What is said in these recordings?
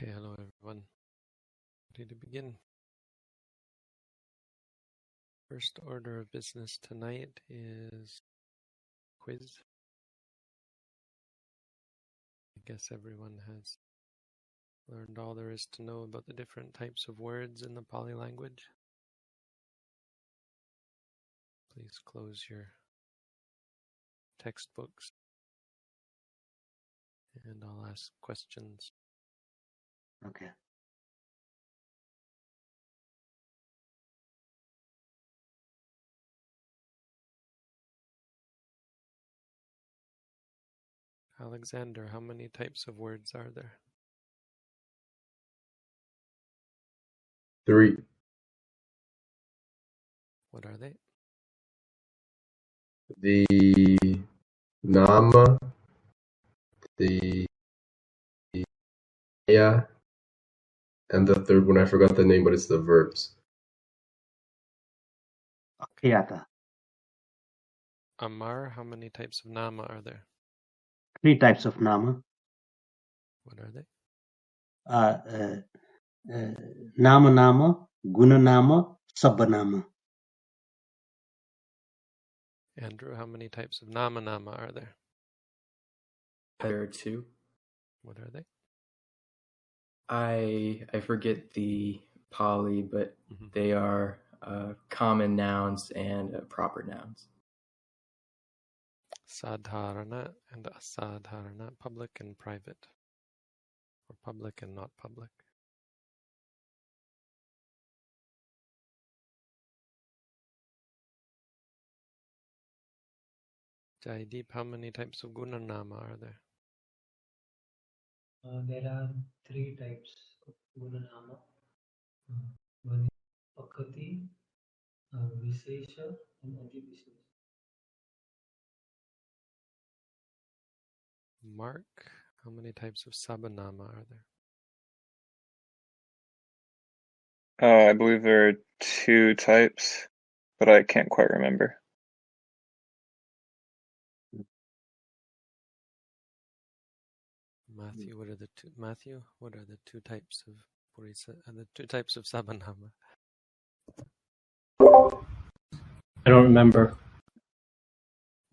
Okay, hello everyone. Ready to begin? First order of business tonight is quiz. I guess everyone has learned all there is to know about the different types of words in the Pali language. Please close your textbooks and I'll ask questions. Okay. Alexander, how many types of words are there? 3. What are they? The Nāma, the Maya, and the third one, I forgot the name, but it's the verbs. Akhyata. Amar, how many types of Nāma are there? 3 types of Nāma. What are they? Nāma Nāma, Guna Nāma, Sabba Nāma. Andrew, how many types of Nāma are there? There are 2. What are they? I forget the Pali, but they are common nouns and proper nouns. Sadharana and asadharana, public and private, or public and not public. Jaideep, how many types of Guna Nāma are there? There are 3 types of Guna Nāma. One is Pakati, Vishesha, and Adivishesha. Mark, how many types of Sabbanama are there? I believe there are 2 types, but I can't quite remember. Matthew, what are the two? Matthew, what are the 2 types of Purisa? The 2 types of Sabbanama? I don't remember.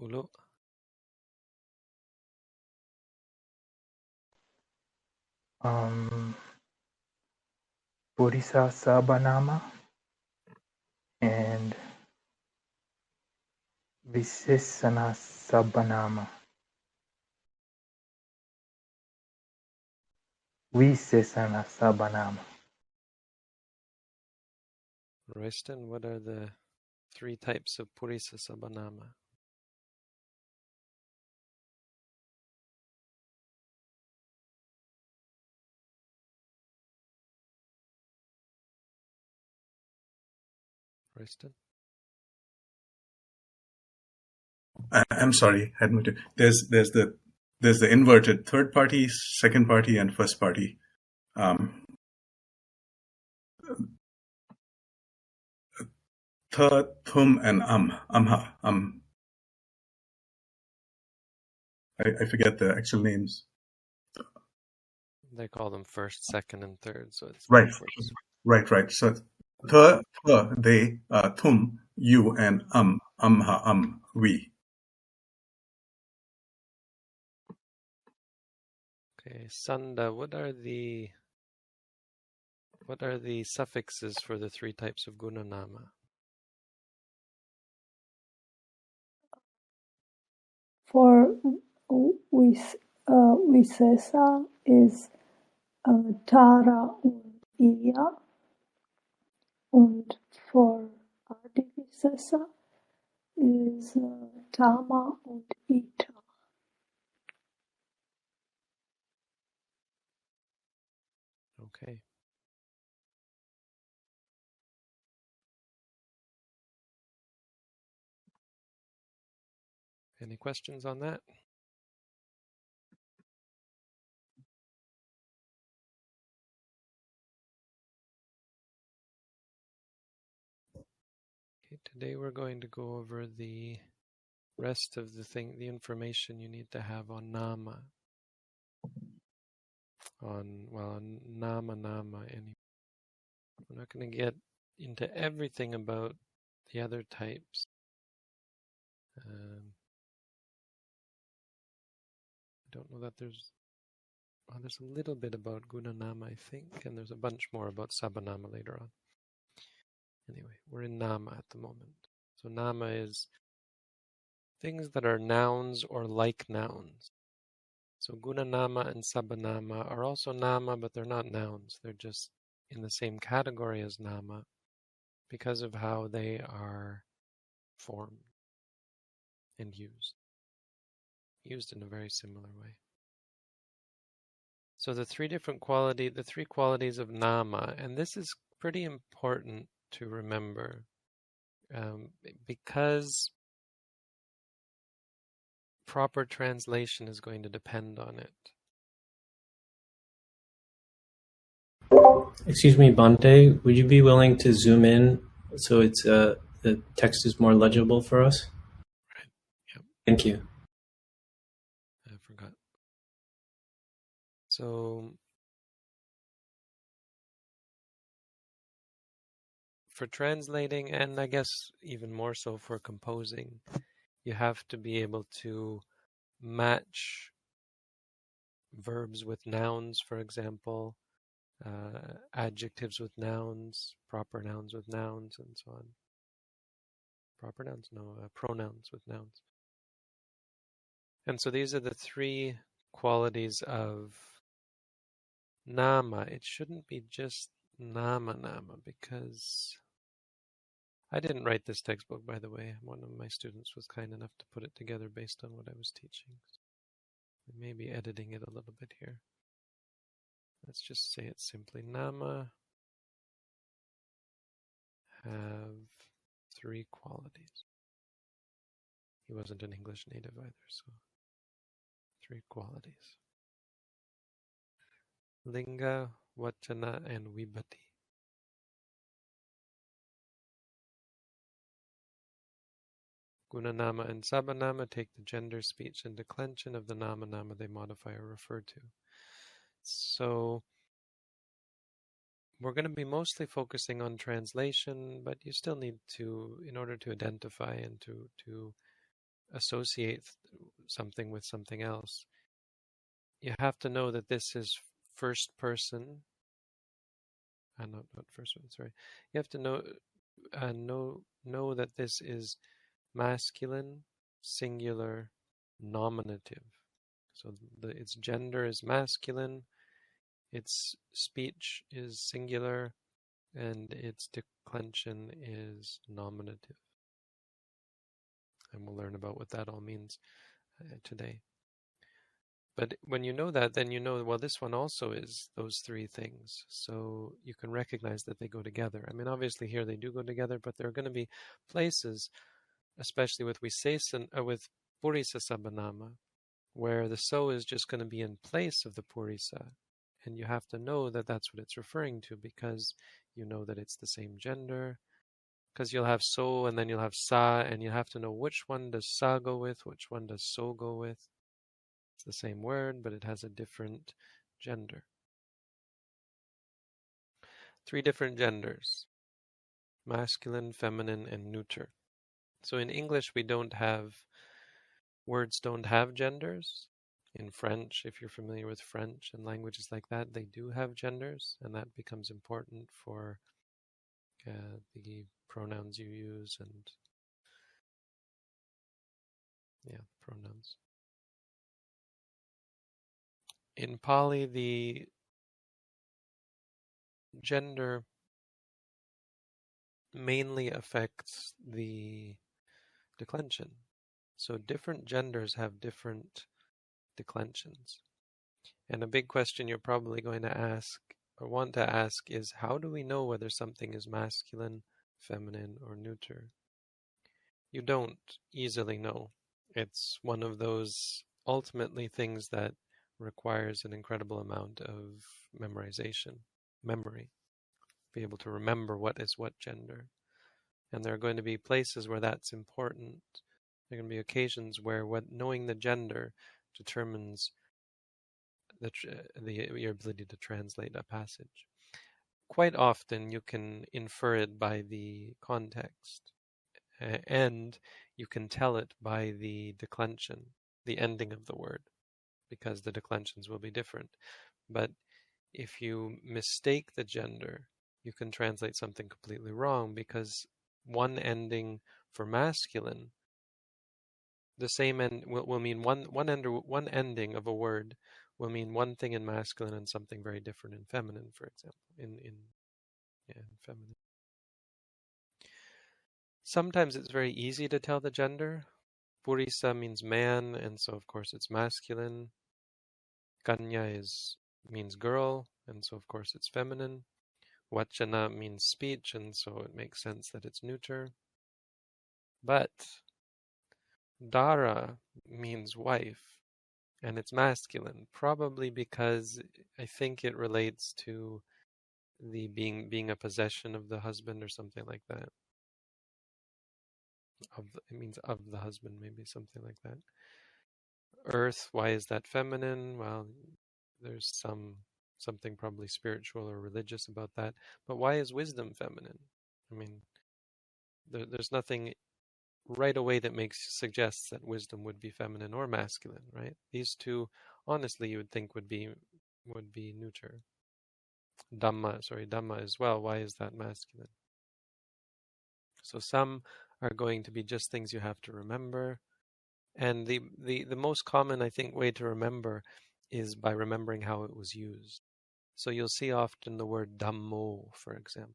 Ulu, Purisa Sabbanama and Vishesana Sabbanama. Vishesana Sabbanama. Royston, what are the 3 types of Purisa Sabbanama? Royston? I'm sorry, I admit it. There's the inverted third party, second party, and first party. Th, thum, and amha. I forget the actual names. They call them first, second, and third, so it's Right. backwards. Right. So th, they, thum, you, and amha, we. Okay, Sanda, what are the suffixes for the 3 types of Guna Nāma? For Vishesha is Tara und Iya, und for Adivishesha is Tama und Ita. Okay. Any questions on that? Okay, today we're going to go over the rest of the information you need to have on Nāma. on Nāma anyway. We're not going to get into everything about the other types. I don't know that there's a little bit about Gunanama, I think, and there's a bunch more about Sabanama later on. Anyway, we're in Nāma at the moment. So Nāma is things that are nouns or like nouns. So Gunanama and Sabanama are also Nāma, but they're not nouns. They're just in the same category as Nāma because of how they are formed and used in a very similar way. So the three qualities of Nāma, and this is pretty important to remember because proper translation is going to depend on it. Excuse me, Bante, would you be willing to zoom in so it's the text is more legible for us? Right. Yep. Thank you. I forgot. So for translating, and I guess even more so for composing, you have to be able to match verbs with nouns, for example, adjectives with nouns, proper nouns with nouns, and so on. Proper nouns? No, pronouns with nouns. And so these are the three qualities of Nāma. It shouldn't be just Nāma, because I didn't write this textbook, by the way. One of my students was kind enough to put it together based on what I was teaching. I may be editing it a little bit here. Let's just say it simply. Nāma have three qualities. He wasn't an English native either, so three qualities. Linga, Vachana, and Vibhati. Gunanama and Sabanama take the gender, speech, and declension of the Nāma they modify or refer to. So we're going to be mostly focusing on translation, but you still need to, in order to identify and to associate something with something else, you have to know that this is first person. Not first person, sorry. You have to know that this is masculine, singular, nominative. So its gender is masculine, its speech is singular, and its declension is nominative. And we'll learn about what that all means today. But when you know that, then you know, well, this one also is those three things. So you can recognize that they go together. I mean, obviously here they do go together, but there are going to be places, especially with with Purisa Sabanama, where the so is just going to be in place of the Purisa. And you have to know that that's what it's referring to, because you know that it's the same gender. Because you'll have so and then you'll have sa, and you have to know which one does sa go with, which one does so go with. It's the same word, but it has a different gender. Three different genders: masculine, feminine, and neuter. So in English, words don't have genders. In French, if you're familiar with French and languages like that, they do have genders, and that becomes important for the pronouns you use and pronouns. In Pali, the gender mainly affects the declension. So different genders have different declensions. And a big question you're probably going to ask or want to ask is, how do we know whether something is masculine, feminine, or neuter? You don't easily know. It's one of those ultimately things that requires an incredible amount of memory, be able to remember what is what gender. And there are going to be places where that's important. There are going to be occasions where knowing the gender determines your ability to translate a passage. Quite often you can infer it by the context, and you can tell it by the declension, the ending of the word, because the declensions will be different. But if you mistake the gender, you can translate something completely wrong, because one ending for masculine, the same end will mean one ending of a word will mean one thing in masculine and something very different in feminine, for example, in feminine. Sometimes it's very easy to tell the gender. Purisa means man, and so of course it's masculine. Kanya means girl, and so of course it's feminine. Vachana means speech, and so it makes sense that it's neuter. But Dara means wife, and it's masculine, probably because I think it relates to the being a possession of the husband or something like that. It means of the husband, maybe something like that. Earth, why is that feminine? Well, there's something probably spiritual or religious about that. But why is wisdom feminine? I mean, there's nothing right away that suggests that wisdom would be feminine or masculine, right? These two, honestly, you would think would be neuter. Dhamma as well. Why is that masculine? So some are going to be just things you have to remember. And the most common, I think, way to remember is by remembering how it was used. So you'll see often the word Dhammo, for example.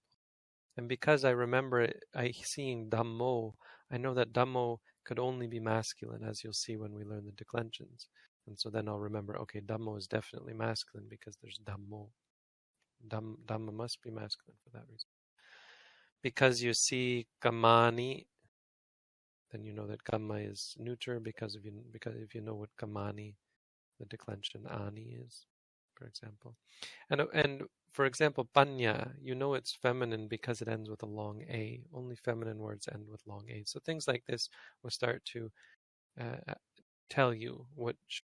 And because I remember it, seeing Dhammo, I know that Dhammo could only be masculine, as you'll see when we learn the declensions. And so then I'll remember, okay, Dhammo is definitely masculine because there's Dhammo. Dhamma must be masculine for that reason. Because you see Kamani, then you know that Kamma is neuter because if you know what Kamani, the declension Ani is, for example. And for example, Panya, you know it's feminine because it ends with a long A. Only feminine words end with long A. So things like this will start to tell you which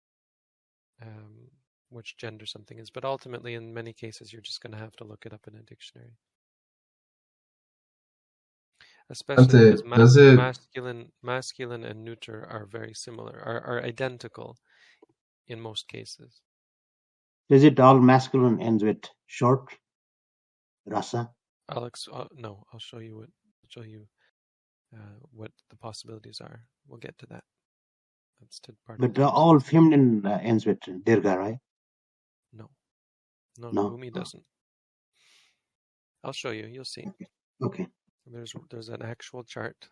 gender something is. But ultimately, in many cases, you're just going to have to look it up in a dictionary. Especially because masculine and neuter are very similar, are identical in most cases. Is it all masculine ends with short? Rasa? I'll show you what the possibilities are. We'll get to that. That's part of But all feminine ends with dirgha, right? No. Bhumi doesn't. I'll show you. You'll see. Okay. There's an actual chart.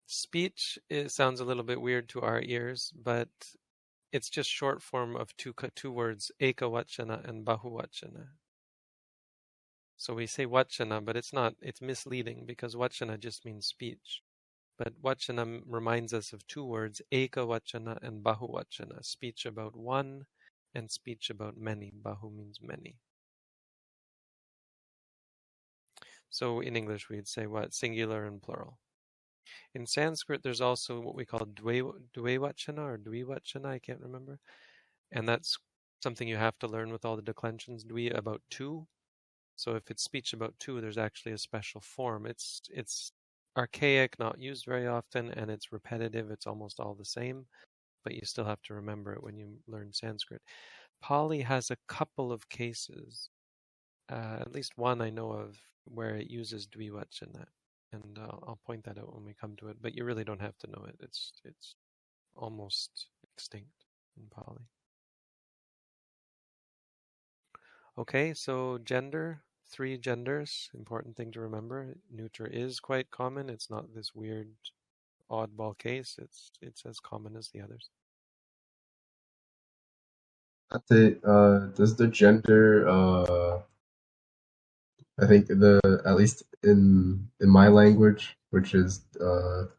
Speech sounds a little bit weird to our ears, but it's just short form of two words, ekavachana and bahuvachana. So we say vachana, but it's misleading because vachana just means speech. But vachana reminds us of two words, ekavachana and bahuvachana, speech about one and speech about many. Bahu means many. So in English we'd say what? Singular and plural. In Sanskrit there's also what we call dvivachana or dvivachana, I can't remember. And that's something you have to learn with all the declensions. Dvi about two. So if it's speech about two, there's actually a special form. It's archaic, not used very often, and it's repetitive. It's almost all the same, but you still have to remember it when you learn Sanskrit. Pali has a couple of cases, at least one I know of, where it uses dvivachana, and I'll point that out when we come to it. But you really don't have to know it. It's almost extinct in Pali. Okay, so gender, 3 genders, important thing to remember. Neuter is quite common. It's not this weird oddball case. It's as common as the others. Does the gender I think at least in my language, which is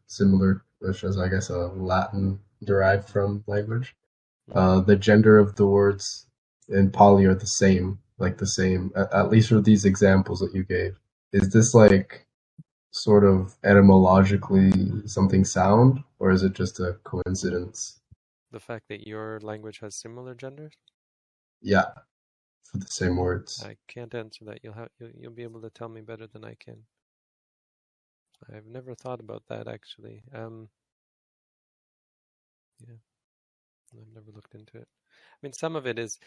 similar, which is I guess a Latin derived from language, the gender of the words in Pali are the same, at least for these examples that you gave. Is this like sort of etymologically something sound, or is it just a coincidence? the fact that your language has similar genders? Yeah, for the same words. I can't answer that. You'll be able to tell me better than I can. I've never thought about that actually. Yeah, I've never looked into it. I mean, some of it is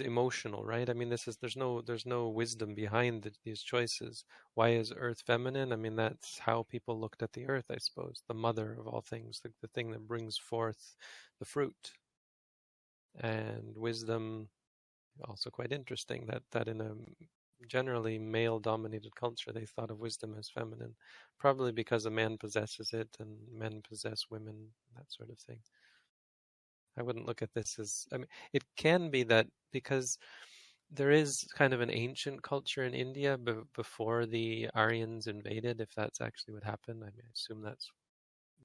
emotional, right? I mean, there's no wisdom behind these choices. Why is Earth feminine? I mean, that's how people looked at the Earth, I suppose, the mother of all things, the thing that brings forth the fruit. And wisdom, also quite interesting that in a generally male-dominated culture, they thought of wisdom as feminine, probably because a man possesses it and men possess women, that sort of thing. I wouldn't look at this as, I mean, it can be that because there is kind of an ancient culture in India before the Aryans invaded, if that's actually what happened. I mean, I assume that's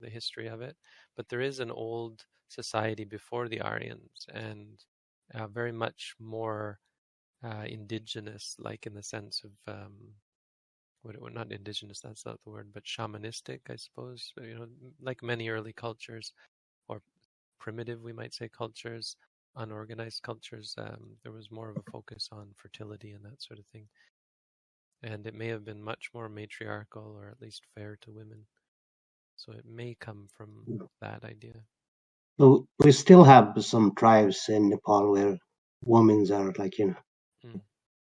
the history of it. But there is an old society before the Aryans, and very much more indigenous, like in the sense of not indigenous, that's not the word, but shamanistic, I suppose. You know, like many early cultures, or primitive, we might say, cultures, unorganized cultures, there was more of a focus on fertility and that sort of thing. And it may have been much more matriarchal, or at least fair to women. So it may come from that idea. So we still have some tribes in Nepal where women are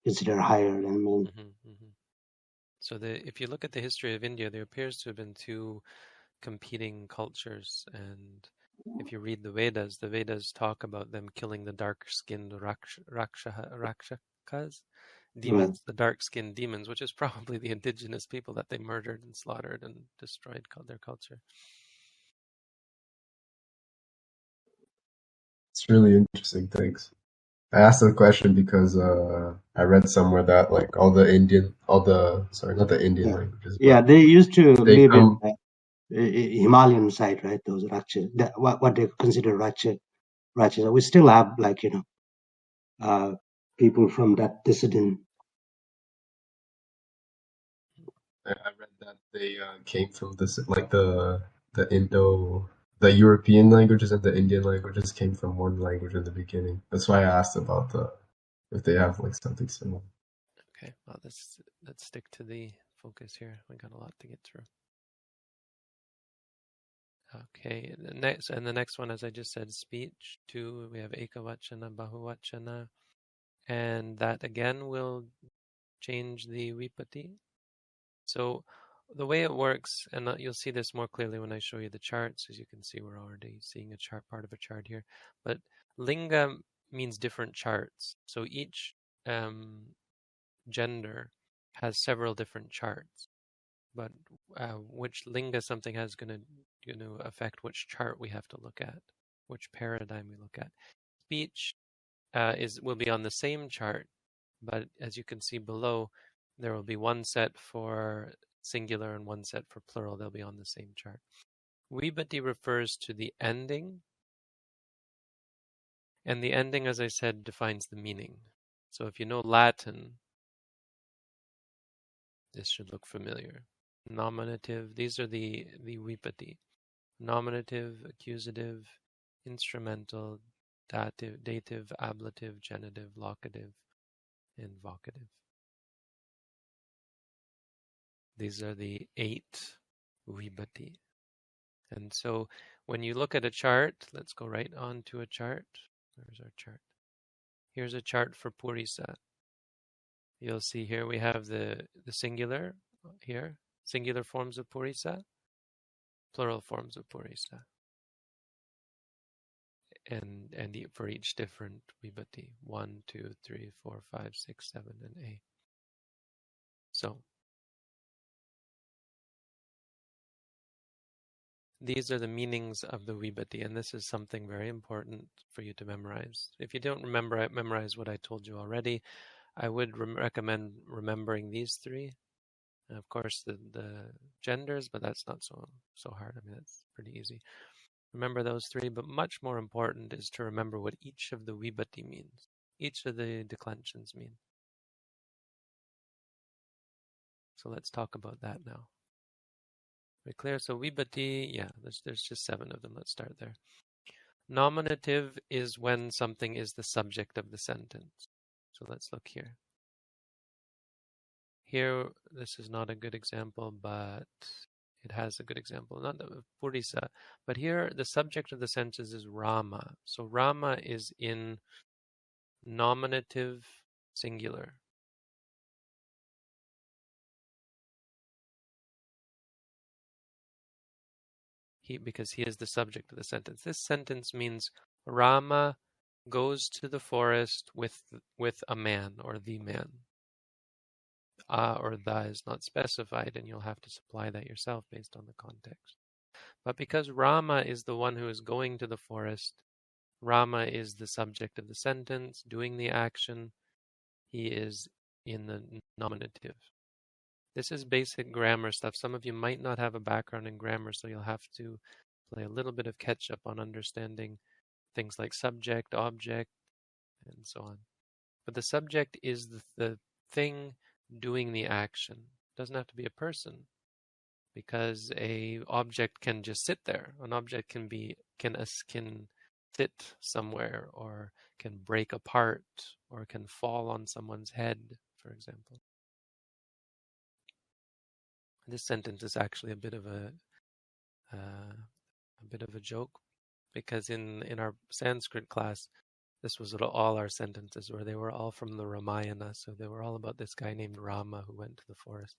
considered higher than men. So if you look at the history of India, there appears to have been two competing cultures, and if you read the Vedas talk about them killing the dark-skinned rakshakas, demons, the dark-skinned demons, which is probably the indigenous people that they murdered and slaughtered and destroyed their culture. It's really interesting. Thanks. I asked the question because I read somewhere that like not the Indian languages. Yeah, they used to they live come, in Himalayan side, right? Those Rakshas, what they consider Rakshas. We still have people from that dissident. I read that they came from this like the European languages and the Indian languages came from one language in the beginning. That's why I asked about if they have like something similar. Okay, well, let's stick to the focus here. We got a lot to get through. Okay, the next one, as I just said, speech. 2, we have ekavachana, bahuvachana, and that again will change the vipatti. So the way it works, and you'll see this more clearly when I show you the charts, as you can see we're already seeing a chart, part of a chart here, but linga means different charts. So each gender has several different charts, but which linga something has going to affect which chart we have to look at, which paradigm we look at. Speech will be on the same chart, but as you can see below, there will be one set for singular and one set for plural. They'll be on the same chart. Vibhati refers to the ending, and the ending, as I said, defines the meaning. So if you know Latin, this should look familiar. Nominative, these are the vibhati. Nominative, accusative, instrumental, dative, ablative, genitive, locative, and vocative. These are the 8 vibhati. And so when you look at a chart, let's go right on to a chart. Where's our chart? Here's a chart for Purisa. You'll see here we have the singular here, singular forms of Purisa, plural forms of Purisa. And for each different vibhati, 1, 2, 3, 4, 5, 6, 7, and 8. So these are the meanings of the vibhati, and this is something very important for you to memorize. If you don't memorize what I told you already, I would recommend remembering these 3. And of course, the genders, but that's not so hard. I mean, that's pretty easy. Remember those 3, but much more important is to remember what each of the vibhati means. Each of the declensions mean. So let's talk about that now. Very clear? So vibhati, yeah, there's just 7 of them. Let's start there. Nominative is when something is the subject of the sentence. So let's look here. Here, this is not a good example, but it has a good example. Not the Purisa, but here the subject of the sentence is Rama. So Rama is in nominative singular. Because he is the subject of the sentence. This sentence means Rama goes to the forest with a man or the man. Or the is not specified, and you'll have to supply that yourself based on the context. But because Rama is the one who is going to the forest, Rama is the subject of the sentence, doing the action. He is in the nominative. This is basic grammar stuff. Some of you might not have a background in grammar, so you'll have to play a little bit of catch up on understanding things like subject, object, and so on. But the subject is the thing doing the action. It doesn't have to be a person, because a object can just sit there. An object can sit somewhere, or can break apart, or can fall on someone's head, for example. This sentence is actually a bit of a joke, because in our Sanskrit class, this was all our sentences were. They were all from the Ramayana, so they were all about this guy named Rama who went to the forest.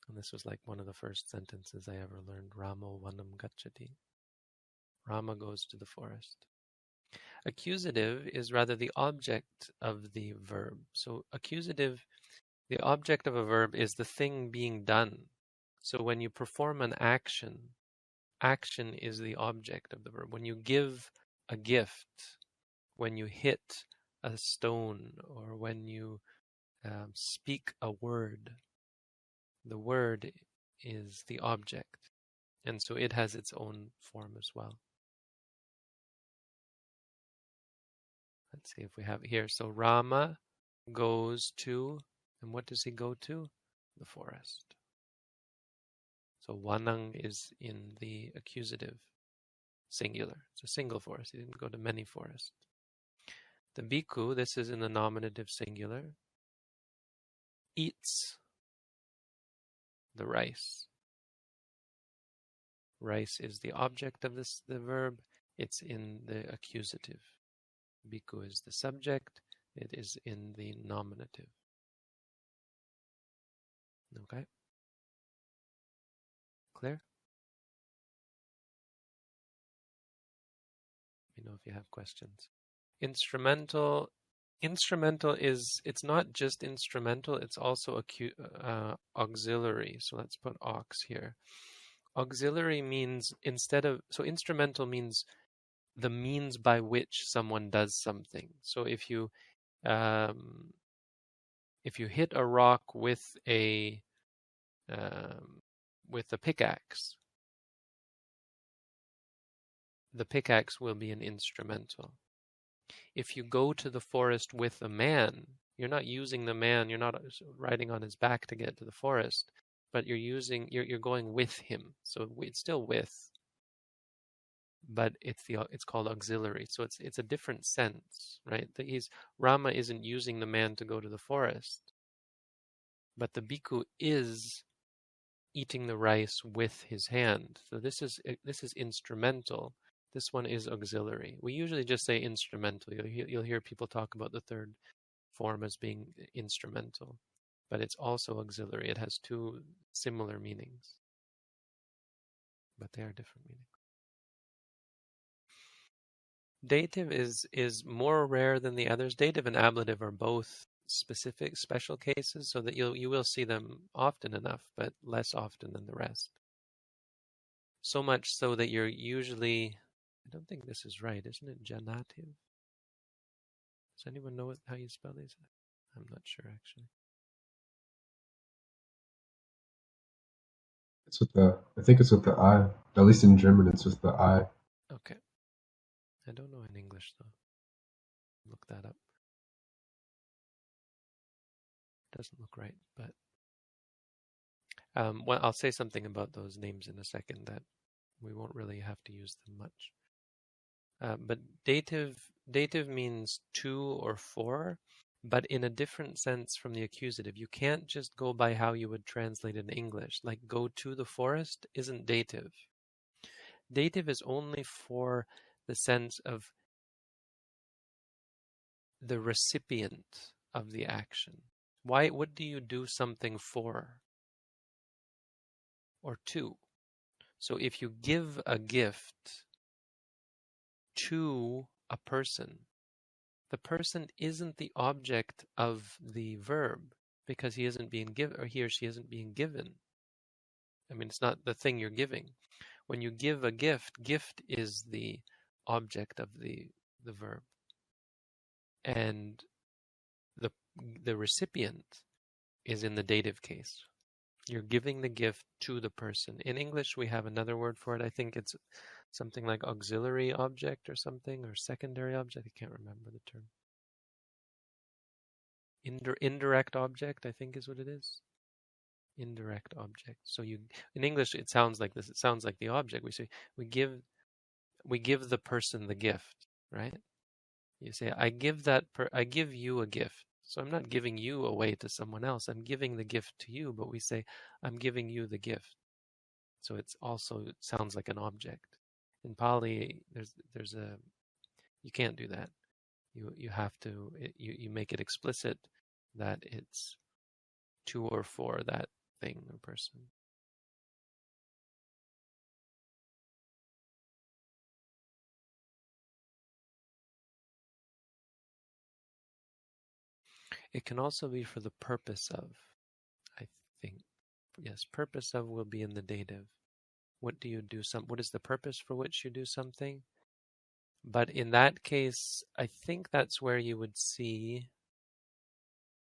And this was like one of the first sentences I ever learned. Ramo vanam gacchati. Rama goes to the forest. Accusative is rather the object of the verb. So accusative, the object of a verb is the thing being done. So when you perform an action, action is the object of the verb. When you give a gift, when you hit a stone, or when you speak a word, the word is the object. And so it has its own form as well. Let's see if we have it here. So Rama goes to, and what does he go to? The forest. So Vanang is in the accusative singular. It's a single forest. He didn't go to many forests. The Bhikkhu, this is in the nominative singular, eats the rice. Rice is the object of the verb. It's in the accusative. Bhikkhu is the subject. It is in the nominative. Okay? Clear? Let me know if you have questions. Instrumental is, it's not just instrumental, it's also auxiliary. So let's put aux here. Auxiliary means so instrumental means the means by which someone does something. So if you hit a rock with a pickaxe, the pickaxe will be an instrumental. If you go to the forest with a man, you're not using the man, you're not riding on his back to get to the forest, but you're going with him. So it's still with, but it's called auxiliary. So it's a different sense, right? Rama isn't using the man to go to the forest, but the bhikkhu is eating the rice with his hand. So this is instrumental. This one is auxiliary. We usually just say instrumental. You'll hear people talk about the third form as being instrumental, but it's also auxiliary. It has two similar meanings, but they are different meanings. Dative is more rare than the others. Dative and ablative are both special cases, so that you will see them often enough, but less often than the rest. So much so that you're usually, I don't think this is right, isn't it? Janative. Does anyone know how you spell these? I'm not sure actually. I think it's with the I. At least in German, it's with the I. Okay. I don't know in English though. Look that up. Doesn't look right, but well, I'll say something about those names in a second, that we won't really have to use them much. But dative means to or for, but in a different sense from the accusative. You can't just go by how you would translate it in English. Like go to the forest isn't dative. Dative is only for the sense of the recipient of the action. What do you do something for or to? So if you give a gift to a person, the person isn't the object of the verb because he isn't being given, or he or she isn't being given. I mean, it's not the thing you're giving. When you give a gift, gift is the object of the verb. And the recipient is in the dative case. You're giving the gift to the person. In English, we have another word for it. I think it's something like auxiliary object or something, or secondary object. I can't remember the term. Indirect object, I think is what it is. Indirect object. So in English, it sounds like this. It sounds like the object. We say we give the person the gift, right? You say, I give you a gift. So I'm not giving you away to someone else. I'm giving the gift to you, but we say, I'm giving you the gift. So it sounds like an object. In Pali, there's a, you can't do that. You have to, you make it explicit that it's to or for that thing or person. It can also be for the purpose of, I think. Yes, purpose of will be in the dative. What do you do? What is the purpose for which you do something? But in that case, I think that's where you would see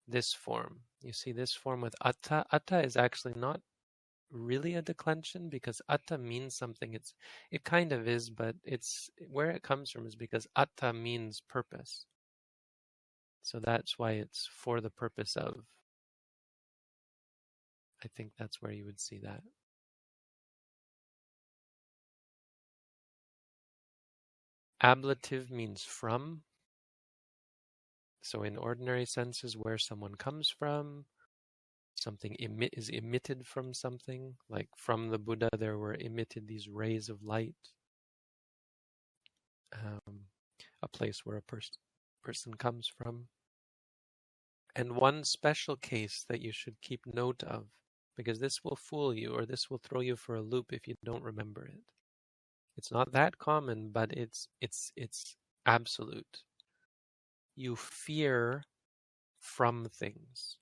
this form. You see this form with atta. Atta is actually not really a declension because atta means something. It kind of is, but it's where it comes from is because atta means purpose. So that's why it's for the purpose of. I think that's where you would see that. Ablative means from. So in ordinary senses, where someone comes from, something is emitted from something, like from the Buddha there were emitted these rays of light. A place where a person comes from. And one special case that you should keep note of, because this will fool you or this will throw you for a loop if you don't remember it. It's not that common, but it's absolute. You fear from things.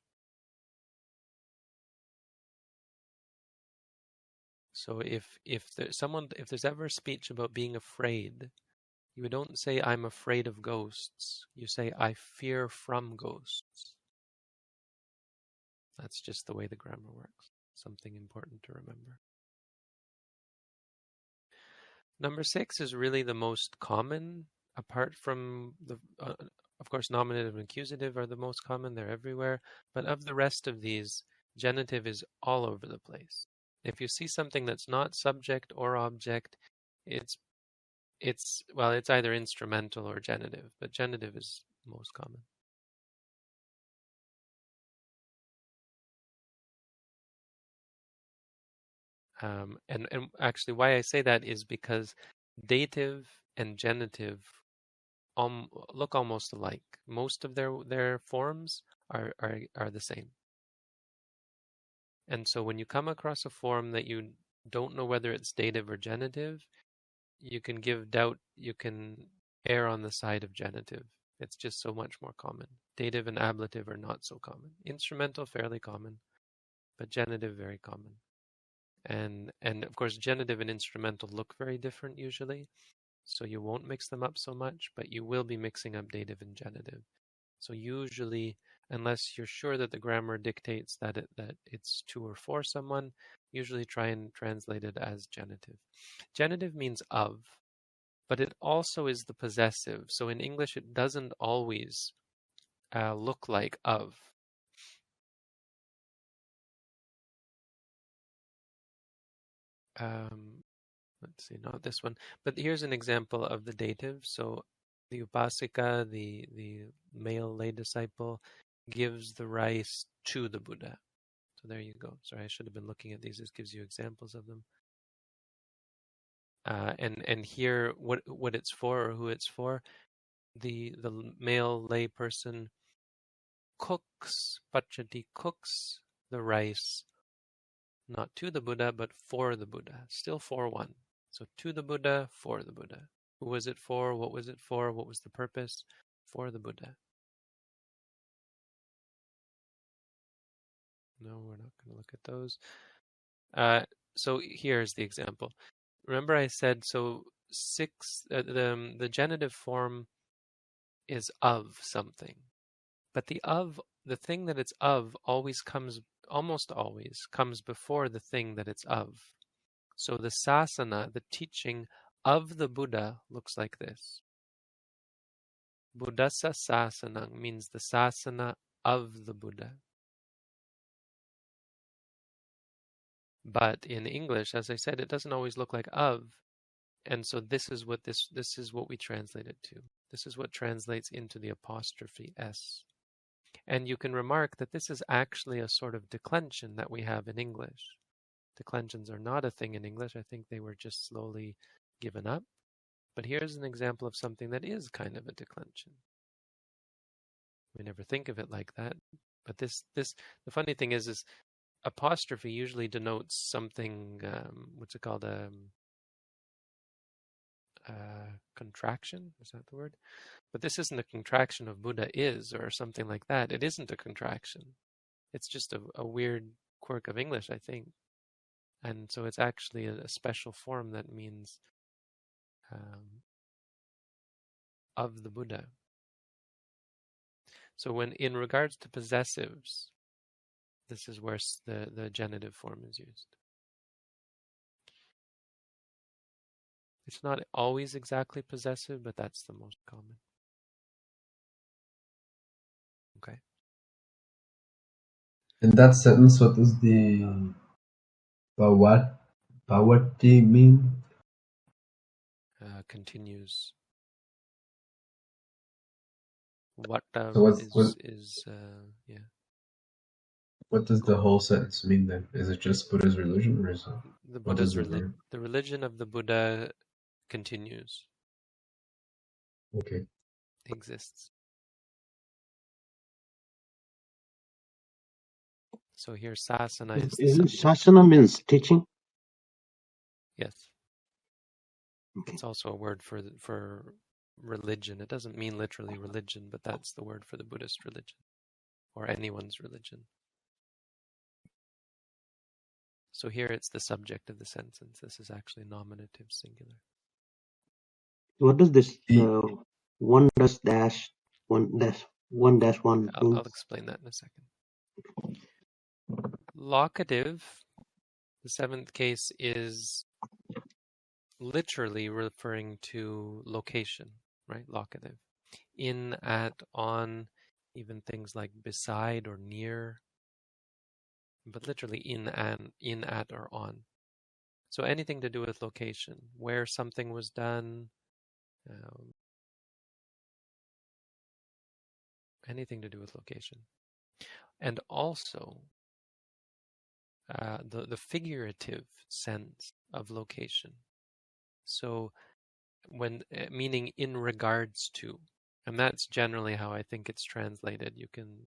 So if there's ever a speech about being afraid, you don't say I'm afraid of ghosts. You say I fear from ghosts. That's just the way the grammar works. Something important to remember. Number 6 is really the most common, apart from the, of course, nominative and accusative are the most common. They're everywhere. But of the rest of these, genitive is all over the place. If you see something that's not subject or object, it's either instrumental or genitive, but genitive is most common. And actually why I say that is because dative and genitive look almost alike. Most of their forms are the same. And so when you come across a form that you don't know whether it's dative or genitive, you can err on the side of genitive. It's just so much more common. Dative and ablative are not so common. Instrumental, fairly common, but genitive, very common. And of course, genitive and instrumental look very different usually, so you won't mix them up so much, but you will be mixing up dative and genitive. So usually, unless you're sure that the grammar dictates that it's to or for someone, usually try and translate it as genitive. Genitive means of, but it also is the possessive. So in English, it doesn't always look like of. let's see, not this one, but here's an example of the dative. So the upasika, the male lay disciple, gives the rice to the Buddha. So there you go. Sorry, I should have been looking at these. This gives you examples of them. And here, what it's for or who it's for, the male lay person cooks, pachati cooks the rice, not to the Buddha, but for the Buddha. Still for one. So to the Buddha, for the Buddha. Who was it for? What was it for? What was the purpose? For the Buddha. No, we're not going to look at those. So here's the example. Remember I said, so the genitive form is of something. But the thing that it's of almost always comes before the thing that it's of. So the sasana, the teaching of the Buddha, looks like this. Buddhassa sasanang means the sasana of the Buddha. But in English, as I said, it doesn't always look like of. And so this is what we translate it to. This is what translates into the apostrophe S. And you can remark that this is actually a sort of declension that we have in English. Declensions are not a thing in English. I think they were just slowly given up. But here's an example of something that is kind of a declension. We never think of it like that. But the funny thing is apostrophe usually denotes something, what's it called? Contraction? Is that the word? But this isn't a contraction of Buddha is or something like that. It isn't a contraction. It's just a weird quirk of English, I think. And so it's actually a special form that means of the Buddha. So when in regards to possessives, this is where the genitive form is used. It's not always exactly possessive, but that's the most common. Okay. In that sentence, what does the bhavati mean? Continues. What So is yeah. What does the whole sentence mean then? Is it just Buddha's religion, or is it The what Buddha's does the verb? the religion of the Buddha continues. Okay. Exists. So here sasana is the subject. Sasana means teaching? Yes. Okay. It's also a word for religion. It doesn't mean literally religion, but that's the word for the Buddhist religion or anyone's religion. So here it's the subject of the sentence. This is actually nominative singular. What does this 1 dash 1 dash 1 dash 1 mean? I'll explain that in a second. Locative, the seventh case, is literally referring to location, right? Locative. In, at, on, even things like beside or near, but literally in, at, or on. So anything to do with location, where something was done, anything to do with location. And also the figurative sense of location. So when meaning in regards to, and that's generally how I think it's translated. You can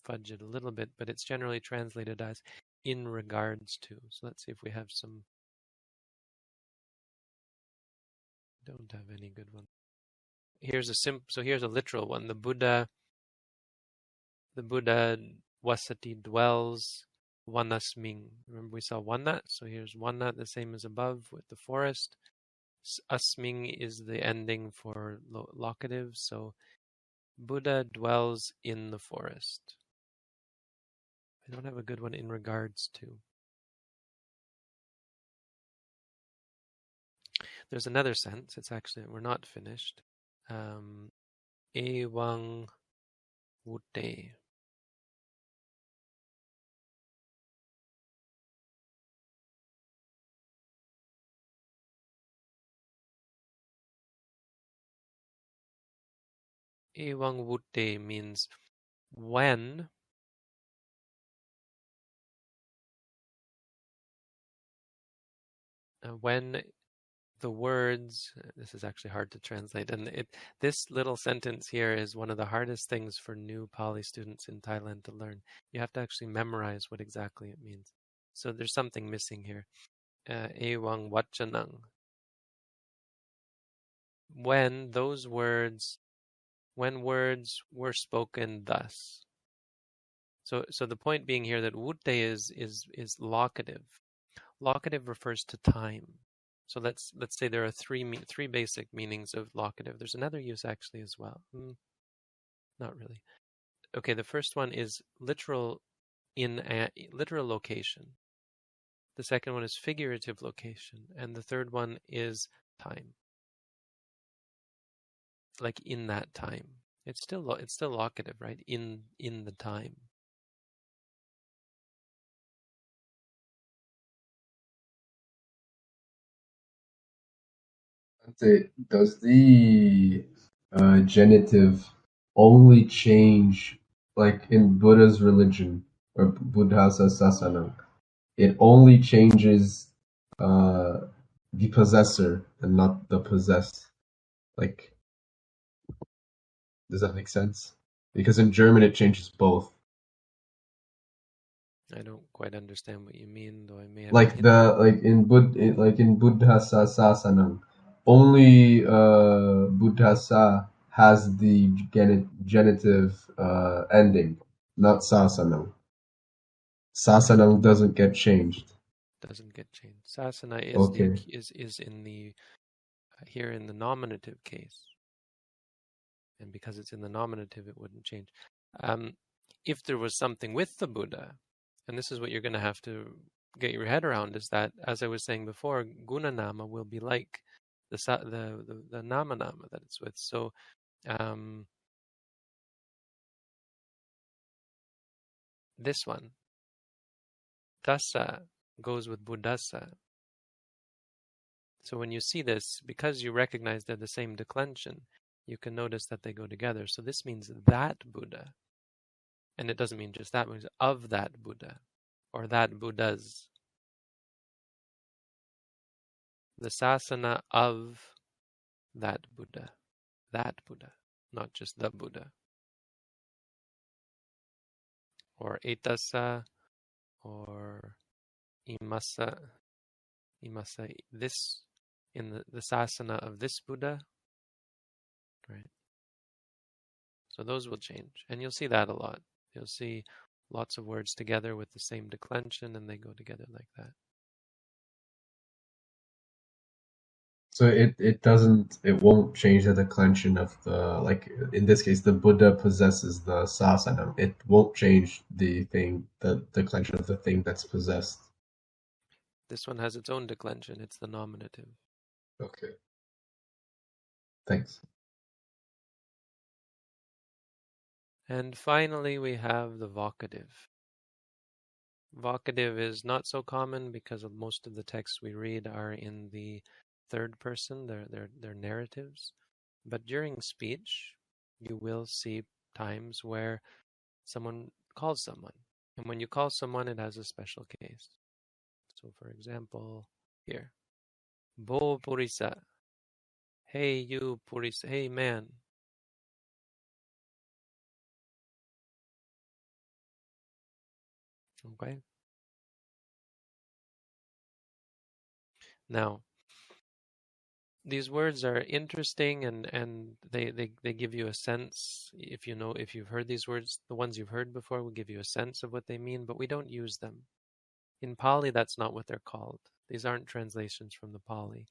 fudge it a little bit, but it's generally translated as in regards to. So let's see if we have some. Don't have any good one. Here's a literal one. The Buddha Wasati dwells Wanasming. Remember we saw Wana, so here's Wana, the same as above with the forest. Asming is the ending for locative, so Buddha dwells in the forest. I don't have a good one in regards to. There's another sense. It's actually, we're not finished. Ewang Wute. Ewang Wutte means when the words, this is actually hard to translate, and this little sentence here is one of the hardest things for new Pali students in Thailand to learn. You have to actually memorize what exactly it means. So there's something missing here. Ewang Wachanang. When words were spoken thus. So the point being here that Wutte is locative. Locative refers to time. So let's say there are three basic meanings of locative. There's another use actually as well. Not really. Okay, the first one is literal location. The second one is figurative location, and the third one is time. Like in that time. It's still locative, right? In the time. Does the genitive only change, like in Buddha's religion or Buddhasa Sasana? It only changes the possessor and not the possessed. Like, does that make sense? Because in German it changes both. I don't quite understand what you mean, though I may have Like in Buddhasa Sasana, only Buddhasa has the genitive ending, not Sasanam. Sasanam doesn't get changed. Doesn't get changed. Sasana is Okay. is in the here in the nominative case, and because it's in the nominative, it wouldn't change. If there was something with the Buddha, and this is what you're going to have to get your head around, is that, as I was saying before, guna nama will be like the nama that it's with. So this one, dasa, goes with buddhasa. So when you see this, because you recognize they're the same declension, you can notice that they go together. So this means that Buddha. And it doesn't mean just that, it means of that Buddha, or that Buddhas. The sasana of that Buddha, not just the Buddha. Or etasa, or imasa, this, in the sasana of this Buddha, right? So those will change, and you'll see that a lot. You'll see lots of words together with the same declension, and they go together like that. So it won't change the declension of the, like in this case, the Buddha possesses the Sasana. It won't change the declension of the thing that's possessed. This one has its own declension. It's the nominative. Okay. Thanks. And finally, we have the vocative. Vocative is not so common because of most of the texts we read are in the third person. They're narratives. But during speech, you will see times where someone calls someone. And when you call someone, it has a special case. So for example, here. Bo Purisa. Hey you Purisa. Hey man. Okay. Now, these words are interesting, and they give you a sense. If you've heard these words, the ones you've heard before will give you a sense of what they mean, but we don't use them. In Pali, that's not what they're called. These aren't translations from the Pali.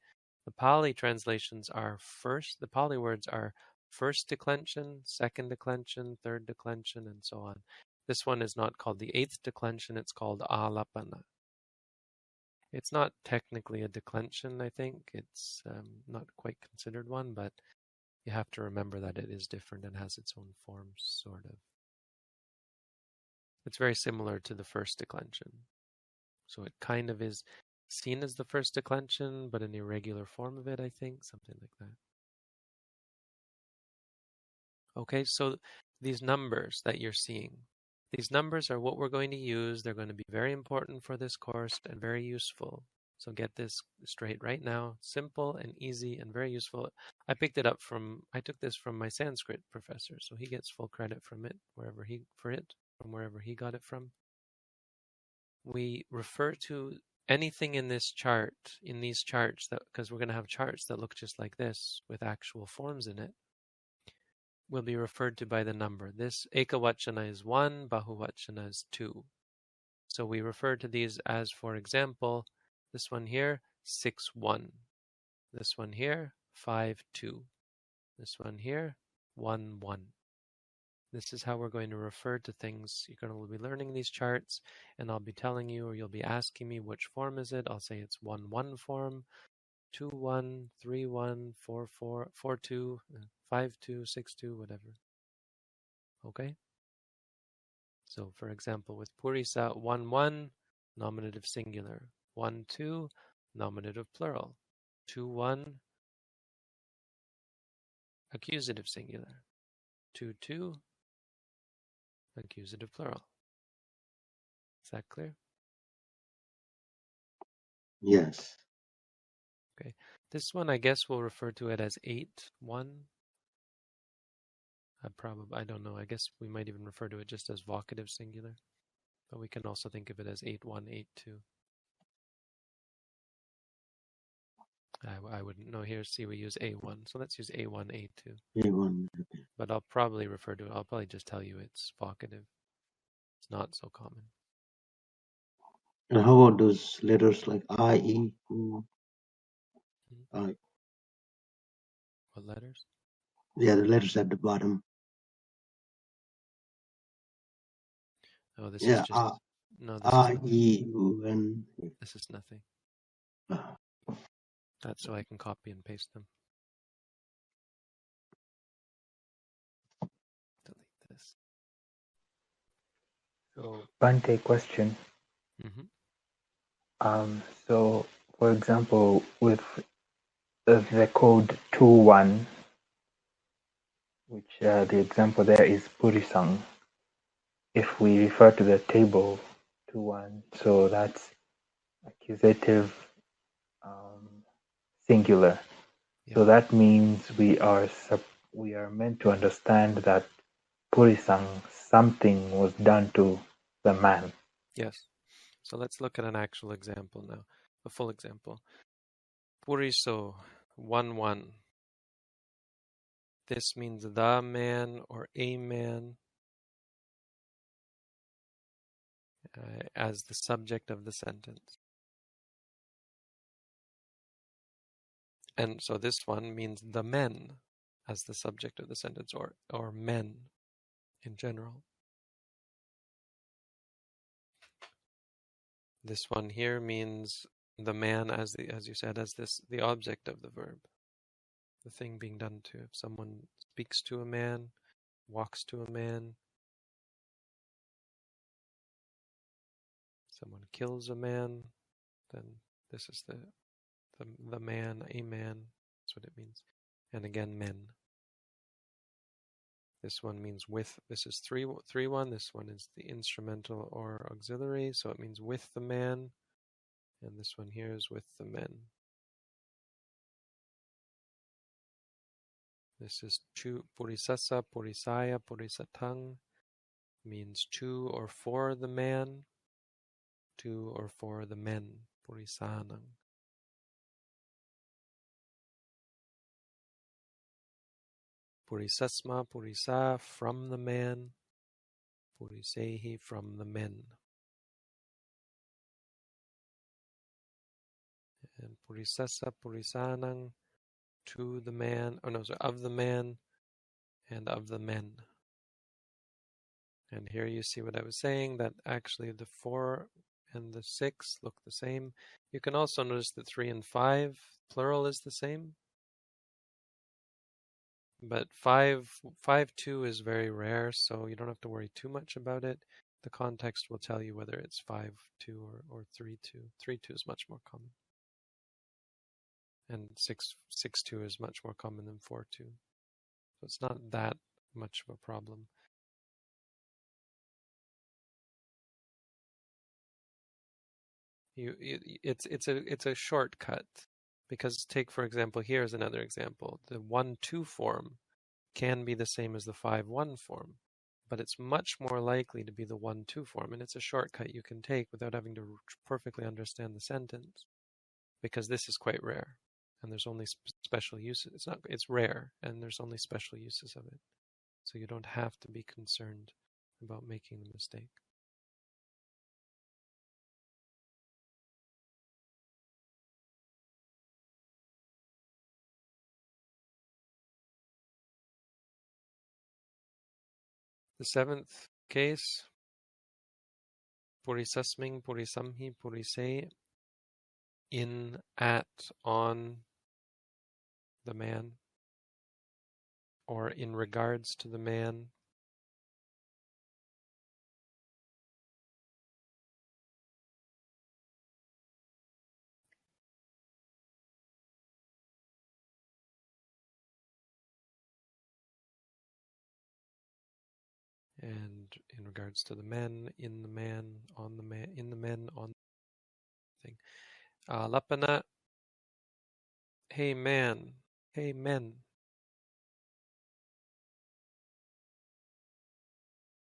The Pali translations are the Pali words are first declension, second declension, third declension, and so on. This one is not called the eighth declension, it's called alapana. It's not technically a declension, I think. It's not quite considered one, but you have to remember that it is different and has its own forms, sort of. It's very similar to the first declension. So it kind of is seen as the first declension, but an irregular form of it, I think, something like that. Okay, so these numbers that you're seeing, these numbers are what we're going to use. They're going to be very important for this course and very useful. So get this straight right now. Simple and easy and very useful. I took this from my Sanskrit professor, so he gets full credit from it, wherever he got it from. We refer to anything in these charts, because we're going to have charts that look just like this with actual forms in it, will be referred to by the number. This ekavachana is 1, bahuvachana is 2. So we refer to these as, for example, this one here, 6-1. This one here, 5-2. This one here, 1-1. This is how we're going to refer to things. You're going to be learning these charts, and I'll be telling you, or you'll be asking me which form is it. I'll say it's 1-1 form, 2-1, 3-1, 4-4, 4-2, 5-2, 6-2, whatever. Okay? So, for example, with Purisa, 1-1, nominative singular. 1-2, nominative plural. 2-1, accusative singular. 2-2, accusative plural. Is that clear? Yes. Okay. This one, I guess we'll refer to it as 8-1. I don't know. I guess we might even refer to it just as vocative singular. But we can also think of it as 8-1, 8-2. I wouldn't know here. See, we use A1. So let's use A1, A2. A1. Okay. But I'll probably just tell you it's vocative. It's not so common. And how about those letters like I, E, U, I? What letters? Yeah, the letters at the bottom. Oh, this Yeah, is just... No, this I, is... E, U, N. This is nothing. That's so I can copy and paste them. Delete this. So, Bante, question. So, for example, with the code 2-1, which the example there is Purisang, if we refer to the table 2-1, so that's accusative singular. Yeah. So that means we are meant to understand that Purisang, something was done to the man. Yes. So let's look at an actual example now, a full example. Puriso, 1-1. This means the man or a man as the subject of the sentence. And so this one means the men as the subject of the sentence, or men in general. This one here means the man as you said, as the object of the verb, the thing being done to. If someone speaks to a man, walks to a man, someone kills a man, then this is the man, a man. That's what it means. And again, men. This one means with. This is 3-1. This one is the instrumental or auxiliary, so it means with the man. And this one here is with the men. This is purisasa, purisaya, purisatang, means to or for the man, to or for the men, purisanang. Purisasma, purisa, from the man, purisehi, from the men. And purisasa, purisanang, to the man, of the man and of the men. And here you see what I was saying, that actually the 4 and the 6 look the same. You can also notice that 3 and 5, plural is the same. But 5-2 is very rare, so you don't have to worry too much about it. The context will tell you whether it's 5-2 or 3-2. 3-2 is much more common. And 6-2 is much more common than 4-2. So it's not that much of a problem. It's a shortcut, because take, for example, here's another example. The 1-2 form can be the same as the 5-1 form, but it's much more likely to be the 1-2 form, and it's a shortcut you can take without having to perfectly understand the sentence, because this is quite rare, and there's only special uses. It's rare, and there's only special uses of it, so you don't have to be concerned about making the mistake. The seventh case, purisasming, purisamhi, purise, in, at, on the man, or in regards to the man. And in regards to the men, in the man, on the man, in the men, on the thing. Lapana, hey man, hey men.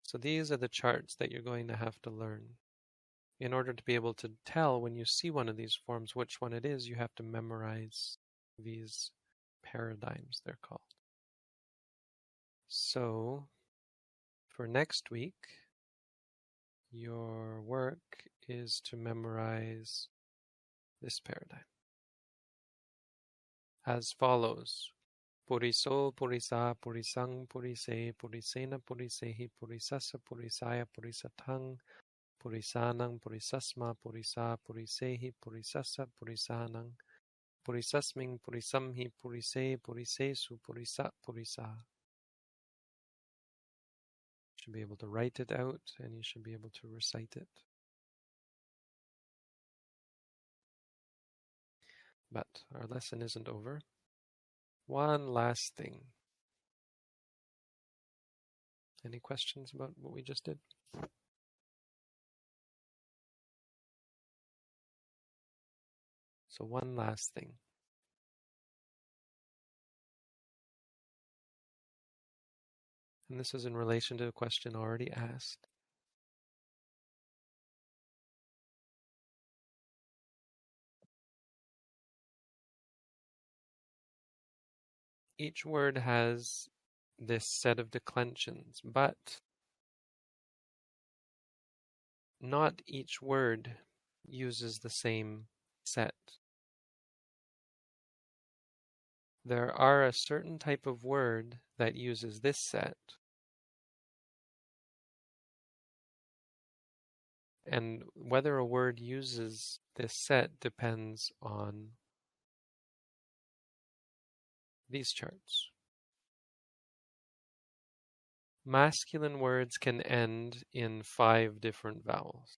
So these are the charts that you're going to have to learn. In order to be able to tell when you see one of these forms which one it is, you have to memorize these paradigms, they're called. So for next week, your work is to memorize this paradigm as follows. Puriso, purisa, purisang, purise, purisena, purisehi, purisasa, purisaya, purisatang, purisanang, purisasma, purisa, purisehi, purisasa, purisanang, purisasming, purisamhi, purise, purisesu, purisa, purisa. You should be able to write it out, and you should be able to recite it. But our lesson isn't over. One last thing. Any questions about what we just did? So one last thing. And this is in relation to a question already asked. Each word has this set of declensions, but not each word uses the same set. There are a certain type of word that uses this set, and whether a word uses this set depends on these charts. Masculine words can end in 5 different vowels.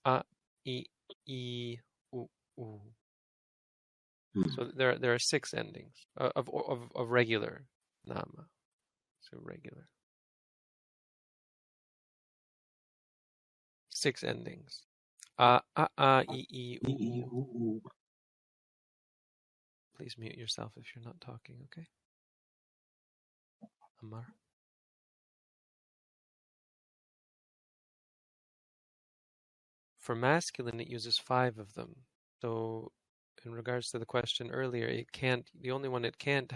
A, I, U, U. So there are 6 endings of regular Nāma. So regular. 6 endings. A, I, U. Please mute yourself if you're not talking, okay? Amar. For masculine, it uses 5 of them. So in regards to the question earlier, the only one it can't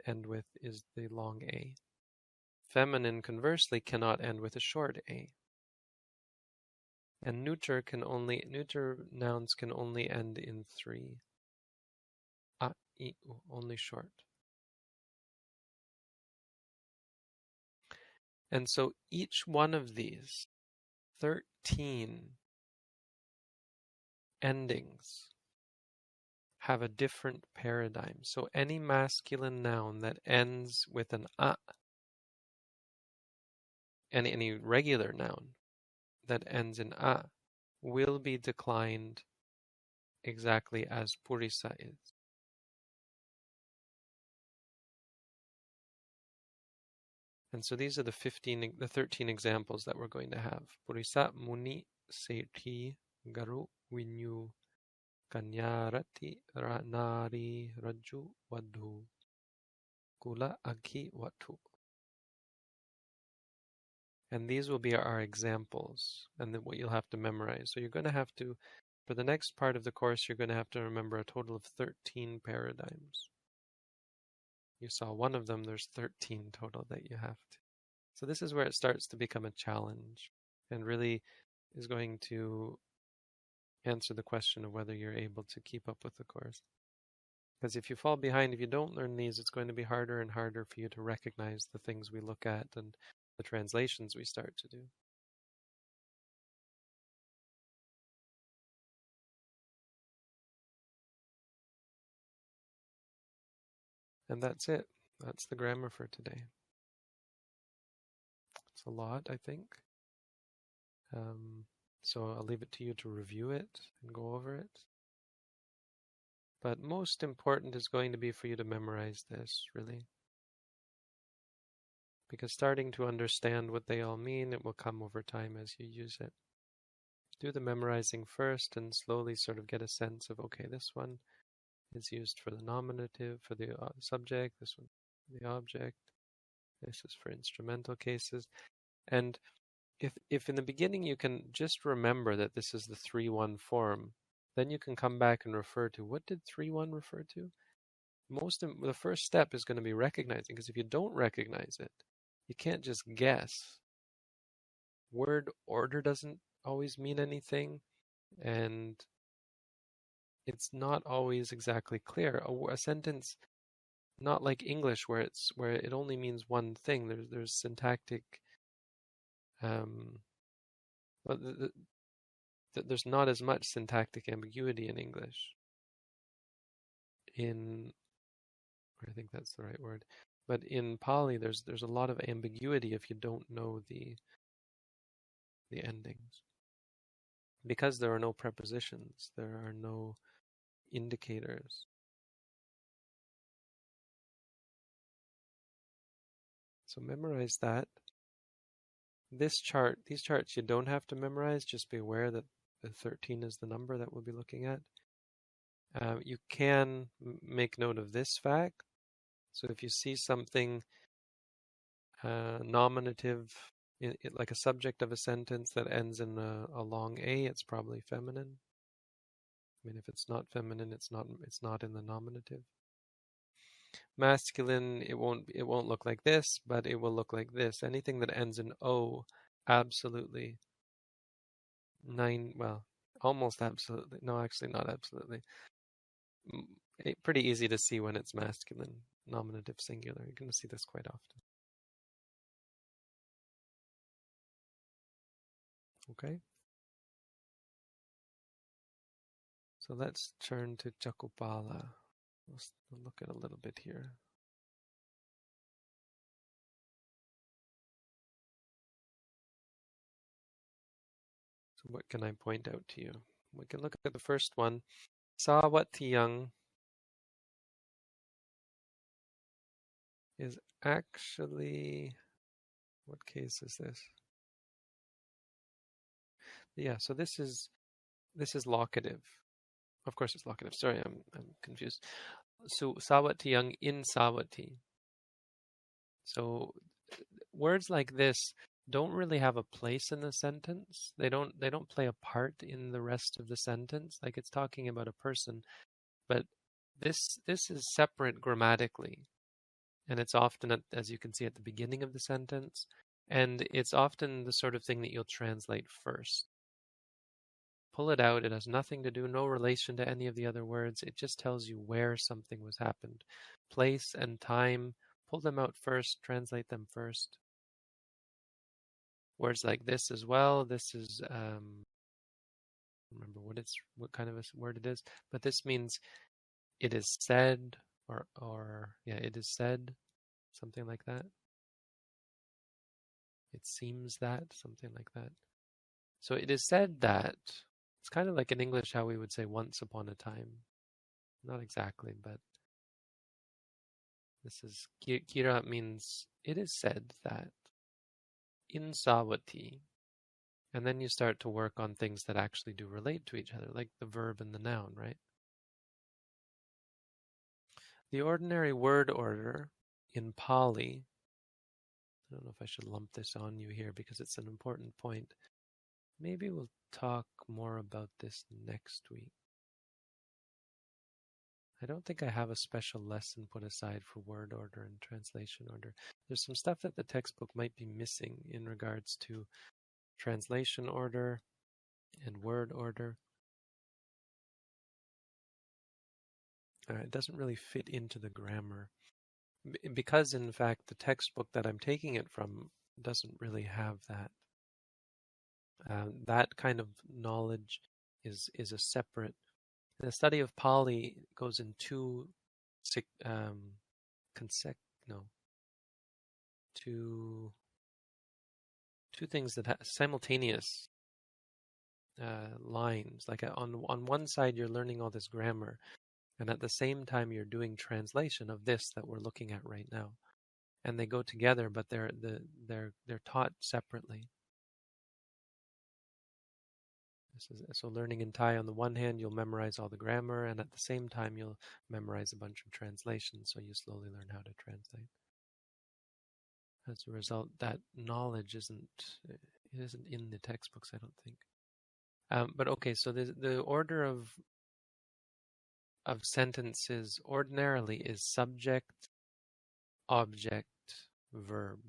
end with is the long A. Feminine, conversely, cannot end with a short A. And neuter nouns can only end in 3. A, I, U, only short. And so each one of these 13 endings have a different paradigm. So any masculine noun that ends with an A, and any regular noun that ends in A, will be declined exactly as purisa is. And so these are the 13 examples that we're going to have. Purisa Muni Sethi Garu Vinyu Kanyarati Nari Raju Vadhu Kula Akhi Vatu. And these will be our examples, and then what you'll have to memorize. So you're going to have to, for the next part of the course, you're going to have to remember a total of 13 paradigms. You saw one of them, there's 13 total that you have to. So this is where it starts to become a challenge and really is going to answer the question of whether you're able to keep up with the course. Because if you fall behind, if you don't learn these, it's going to be harder and harder for you to recognize the things we look at and the translations we start to do. And that's it. That's the grammar for today. It's a lot, I think. So I'll leave it to you to review it and go over it. But most important is going to be for you to memorize this, really. Because starting to understand what they all mean, it will come over time as you use it. Do the memorizing first and slowly sort of get a sense of, okay, this one is used for the nominative, for the subject, this one for the object, this is for instrumental cases. And if in the beginning you can just remember that this is the 3-1 form, then you can come back and refer to, what did 3-1 refer to? The first step is going to be recognizing, because if you don't recognize it, you can't just guess. Word order doesn't always mean anything, and it's not always exactly clear. A sentence, not like English, where it only means one thing. There's syntactic. There's not as much syntactic ambiguity in English. I think that's the right word. But in Pali, there's a lot of ambiguity if you don't know the endings. Because there are no prepositions, there are no indicators. So memorize that. These charts you don't have to memorize, just be aware that the 13 is the number that we'll be looking at. You can make note of this fact. So if you see something nominative, like a subject of a sentence that ends in a long A, it's probably feminine. I mean, if it's not feminine, it's not in the nominative. Masculine, it won't look like this, but it will look like this. Anything that ends in O, absolutely. Almost absolutely. No, actually not absolutely. Pretty easy to see when it's masculine, nominative, singular. You're going to see this quite often. Okay? So let's turn to Chakupala. Let's look at a little bit here. So what can I point out to you? We can look at the first one. Sawatiyang is actually, what case is this? Yeah, so this is locative. Of course it's locative. Sorry, I'm confused. So Sawatiyang in Sawati. So words like this don't really have a place in the sentence. They don't play a part in the rest of the sentence. Like it's talking about a person, but this is separate grammatically, and it's often, as you can see, at the beginning of the sentence, and it's often the sort of thing that you'll translate first. Pull it out. It has nothing to do, no relation to any of the other words. It just tells you where something was happened. Place and time, pull them out first, translate them first. Words like this as well. This is, remember what kind of a word it is, but this means it is said, it is said, something like that. It seems that, something like that. So it is said that. It's kind of like in English how we would say once upon a time. Not exactly, but This is Kira means it is said that in Sawati, and then you start to work on things that actually do relate to each other, like the verb and the noun, right? The ordinary word order in Pali, I don't know if I should lump this on you here because it's an important point. Maybe we'll talk more about this next week. I don't think I have a special lesson put aside for word order and translation order. There's some stuff that the textbook might be missing in regards to translation order and word order. It doesn't really fit into the grammar because, in fact, the textbook that I'm taking it from doesn't really have that. That kind of knowledge is a separate. The study of Pali goes in two things that have simultaneous lines. Like on one side, you're learning all this grammar, and at the same time, you're doing translation of this that we're looking at right now, and they go together, but they're taught separately. So learning in Thai, on the one hand, you'll memorize all the grammar, and at the same time, you'll memorize a bunch of translations, so you slowly learn how to translate. As a result, that knowledge isn't in the textbooks, I don't think. But okay, so the order of sentences ordinarily is subject, object, verb.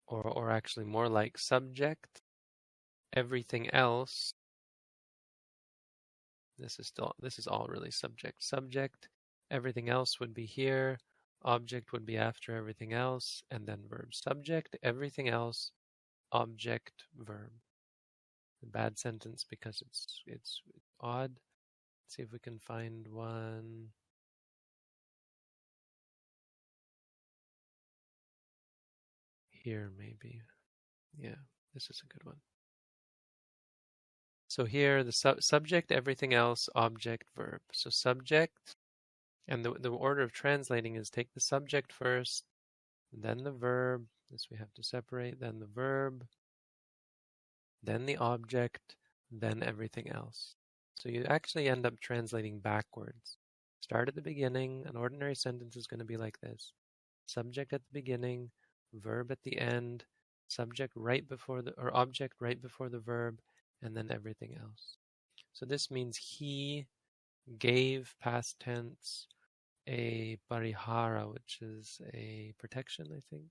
Or actually more like subject, everything else. This is all really subject. Subject, everything else would be here, object would be after everything else, and then verb. Subject, everything else, object, verb. A bad sentence because it's odd. Let's see if we can find one. Here maybe. Yeah, this is a good one. So here, the subject, everything else, object, verb. So subject, and the order of translating is take the subject first, then the verb. This we have to separate. Then the verb, then the object, then everything else. So you actually end up translating backwards. Start at the beginning. An ordinary sentence is going to be like this. Subject at the beginning, verb at the end, subject right before or object right before the verb, and then everything else. So this means he gave, past tense, a parihara, which is a protection, I think.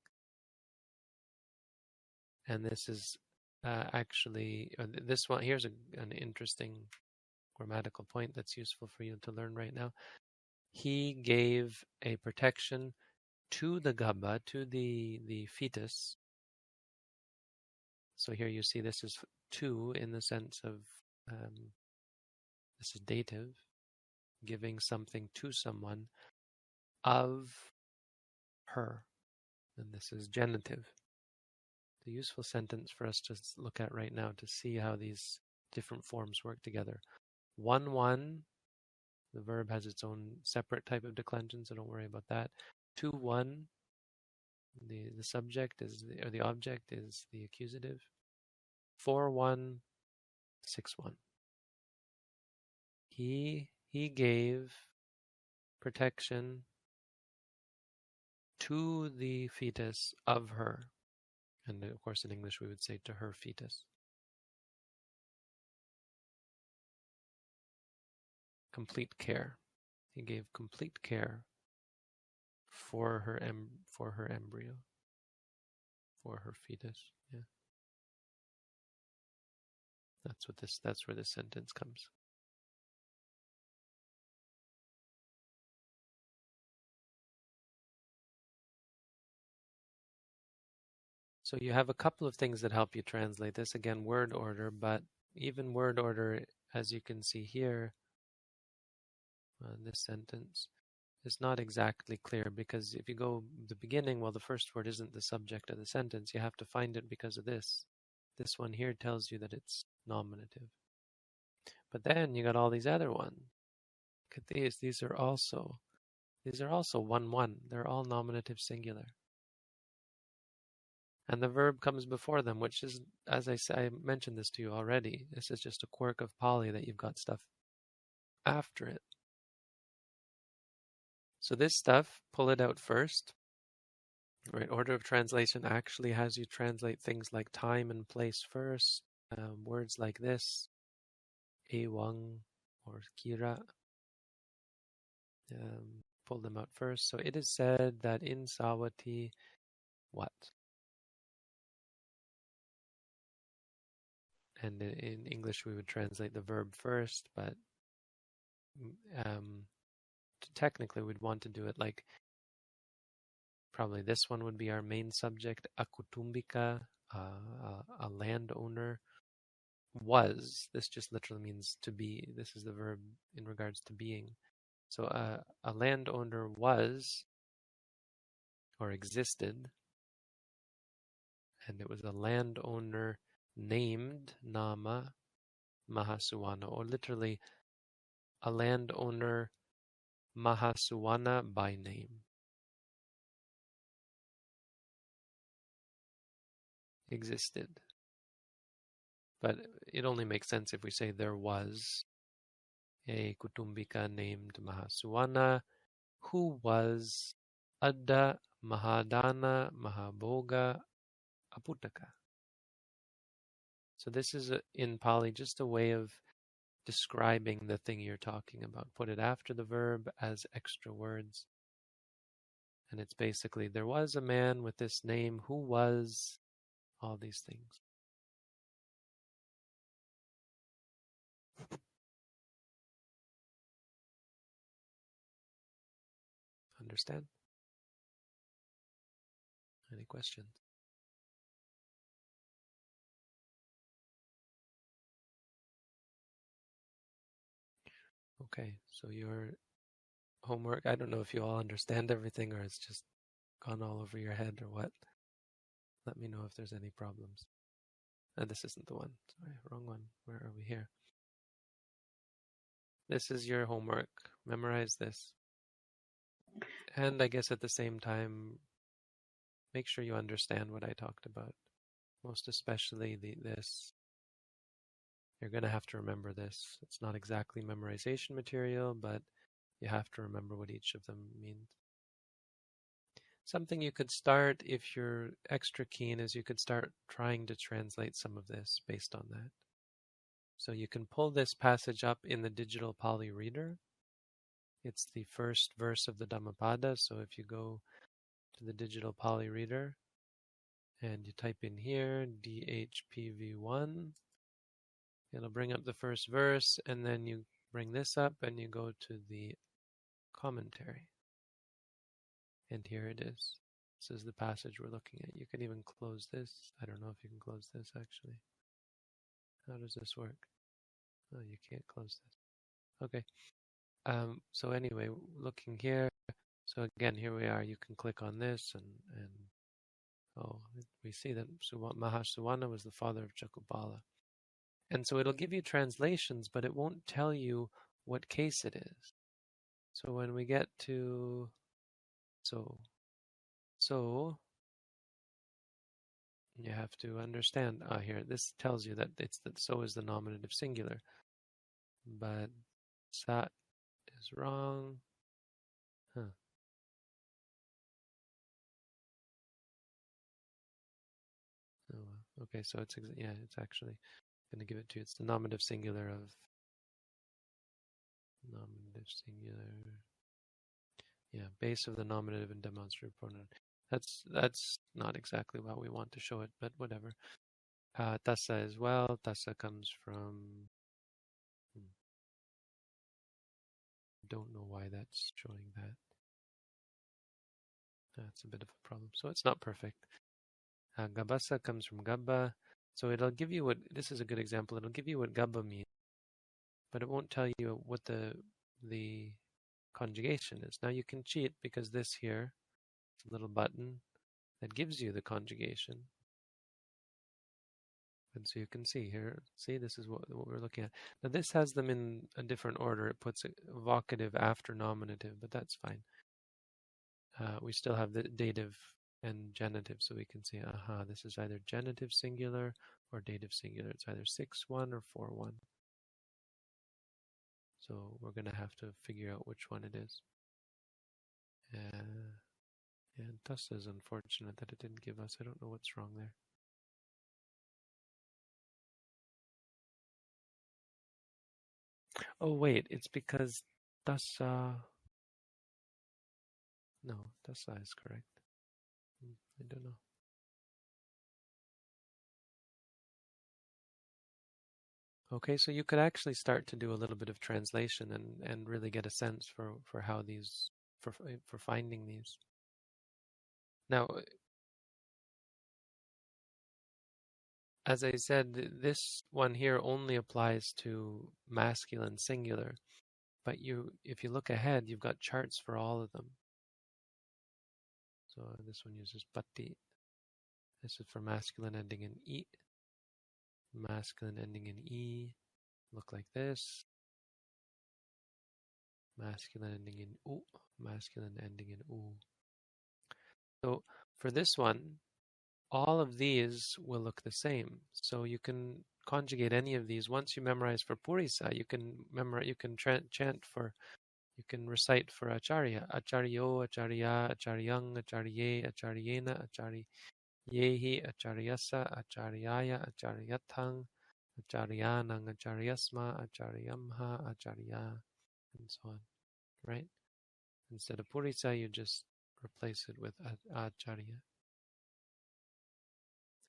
And this is actually, this one, here's an interesting grammatical point that's useful for you to learn right now. He gave a protection to the gabba, to the fetus. So here you see this is to in the sense of, this is dative, giving something to someone of her. And this is genitive. The useful sentence for us to look at right now to see how these different forms work together. 1-1, the verb has its own separate type of declension, so don't worry about that. 2-1, the subject is or the object is the accusative. 4-1, 6-1. He gave protection to the fetus of her. And of course in English we would say to her fetus. Complete care. He gave complete care for her embryo, for her fetus. Yeah. That's where this sentence comes. So you have a couple of things that help you translate this. Again, word order, but even word order, as you can see here, this sentence is not exactly clear, because if you go the beginning, well, the first word isn't the subject of the sentence. You have to find it because of this. This one here tells you that it's nominative. But then you got all these other ones. Look at these. These are also 1-1. They're all nominative singular. And the verb comes before them, which is, as I mentioned this to you already, this is just a quirk of Pali that you've got stuff after it. So this stuff, pull it out first. Right, order of translation actually has you translate things like time and place first. Words like this, ewang or kira, pull them out first. So it is said that in Sawati, what? And in English we would translate the verb first, but technically we'd want to do it like, probably this one would be our main subject, akutumbika, a landowner, was. This just literally means to be. This is the verb in regards to being. So a landowner was or existed, and it was a landowner named Nāma Mahasuwana, or literally a landowner Mahasuwana by name. Existed. But it only makes sense if we say there was a kutumbika named Mahasuwana who was Adda Mahadana Mahabhoga Aputaka. So this is in Pali just a way of describing the thing you're talking about. Put it after the verb as extra words. And it's basically, there was a man with this name who was all these things. Understand? Any questions? Okay, so your homework, I don't know if you all understand everything or it's just gone all over your head or what. Let me know if there's any problems. This isn't the one. Sorry, wrong one. Where are we here? This is your homework. Memorize this. And I guess at the same time, make sure you understand what I talked about. Most especially this. You're going to have to remember this. It's not exactly memorization material, but you have to remember what each of them means. Something you could start, if you're extra keen, is you could start trying to translate some of this based on that. So you can pull this passage up in the digital Pali reader. It's the first verse of the Dhammapada. So if you go to the digital Pali reader and you type in here DHPV1, it'll bring up the first verse, and then you bring this up and you go to the commentary. And here it is. This is the passage we're looking at. You can even close this. I don't know if you can close this actually. How does this work? Oh, you can't close this. Okay. So anyway, looking here. So again, here we are. You can click on this and we see that Mahasuwana was the father of Jakubala. And so it'll give you translations, but it won't tell you what case it is. So when we get to so you have to understand here. This tells you that so is the nominative singular, but sa is wrong. Huh. Oh, okay, so it's actually going to give it to you. It's the nominative singular of nominative singular. Yeah, base of the nominative and demonstrative pronoun. That's not exactly how we want to show it, but whatever. Tassa as well. Tassa comes from. Don't know why that's showing that. That's a bit of a problem. So it's not perfect. Gabasa comes from Gabba. So it'll give you what, this is a good example, it'll give you what Gabba means, but it won't tell you what the conjugation is. Now you can cheat because this here, little button that gives you the conjugation. And so you can see here, see, this is what we're looking at. Now this has them in a different order. It puts vocative after nominative, but that's fine. We still have the dative and genitive, so we can see, this is either genitive singular or dative singular. It's either 6-1 or 4-1. So we're going to have to figure out which one it is. And Tassa is unfortunate that it didn't give us. I don't know what's wrong there. Oh wait, it's because Tassa. No, Tassa is correct. I don't know. Okay, so you could actually start to do a little bit of translation and really get a sense for how these for finding these. Now, as I said, this one here only applies to masculine singular, but if you look ahead, you've got charts for all of them. So this one uses pati. This is for masculine ending in e. Masculine ending in e. Look like this. Masculine ending in u. Masculine ending in u. So for this one, all of these will look the same. So you can conjugate any of these. Once you memorize for Purisa, you can memorize. You can chant for. You can recite for Acharya. Acharyo, Acharya, Acharyang, Acharye, Acharyena, Acharyehi, Acharyasa, Acharyaya, Acharyathang, Acharyanang, Acharyasma, Acharyamha, Acharya, and so on. Right? Instead of Purisa, you just replace it with Acharya.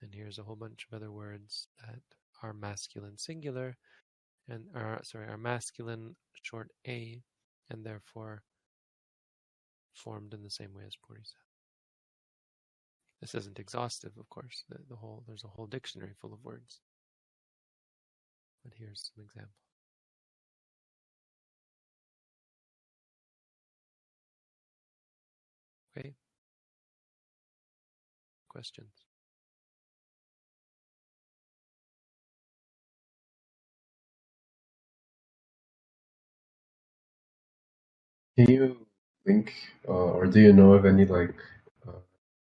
And here's a whole bunch of other words that are masculine singular and are masculine short a, and therefore formed in the same way as Purisa. This isn't exhaustive, of course. There's a whole dictionary full of words. But here's some examples. Okay. Questions? Can you think, or do you know of any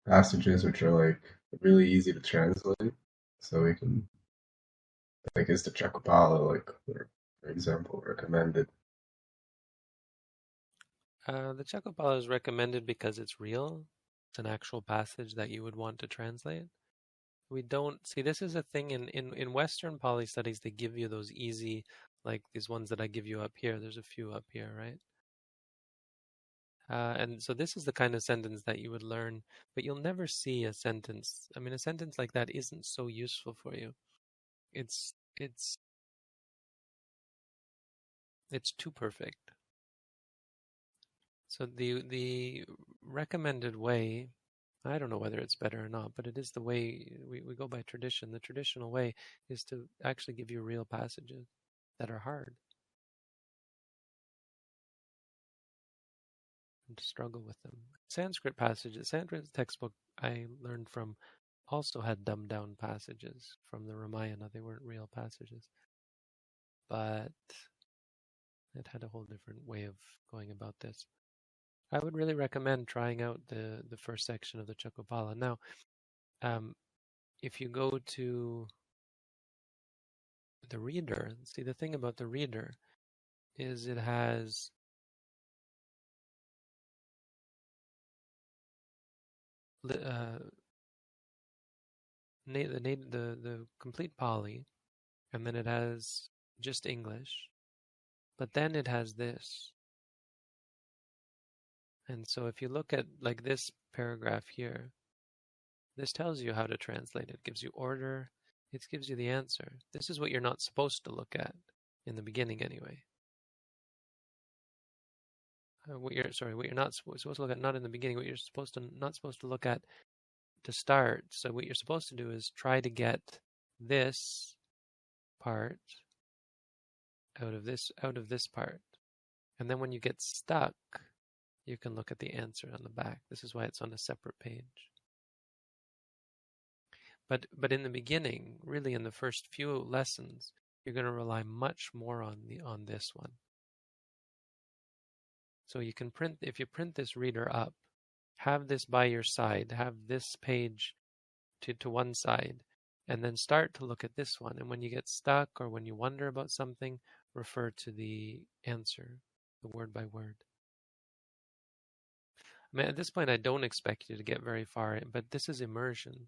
passages which are really easy to translate? So we can, is the Chakopala, for example, recommended? The Chakopala is recommended because it's real. It's an actual passage that you would want to translate. We don't see, this is a thing in Western Pali studies, they give you those easy, like these ones that I give you up here. There's a few up here, right? And so this is the kind of sentence that you would learn, but you'll never see a sentence. I mean, a sentence like that isn't so useful for you. It's too perfect. So the recommended way, I don't know whether it's better or not, but it is the way we go by tradition. The traditional way is to actually give you real passages that are hard and to struggle with them. Sanskrit passages, Sanskrit textbook I learned from also had dumbed down passages from the Ramayana. They weren't real passages, but it had a whole different way of going about this. I would really recommend trying out the first section of the Chakopala. Now, if you go to the reader, see, the thing about the reader is it has the complete Pali, and then it has just English, but then it has this. And so if you look at like this paragraph here, this tells you how to translate it. It gives you order. It gives you the answer. This is what you're not supposed to look at in the beginning anyway. What you're not supposed to look at, not in the beginning, what you're not supposed to look at to start. So what you're supposed to do is try to get this part out of this part. And then when you get stuck, you can look at the answer on the back. This is why it's on a separate page. But in the beginning, really in the first few lessons, you're going to rely much more on this one. So you can print, if you print this reader up, have this by your side, have this page to one side, and then start to look at this one. And when you get stuck or when you wonder about something, refer to the answer, the word by word. I mean, at this point, I don't expect you to get very far, but this is immersion.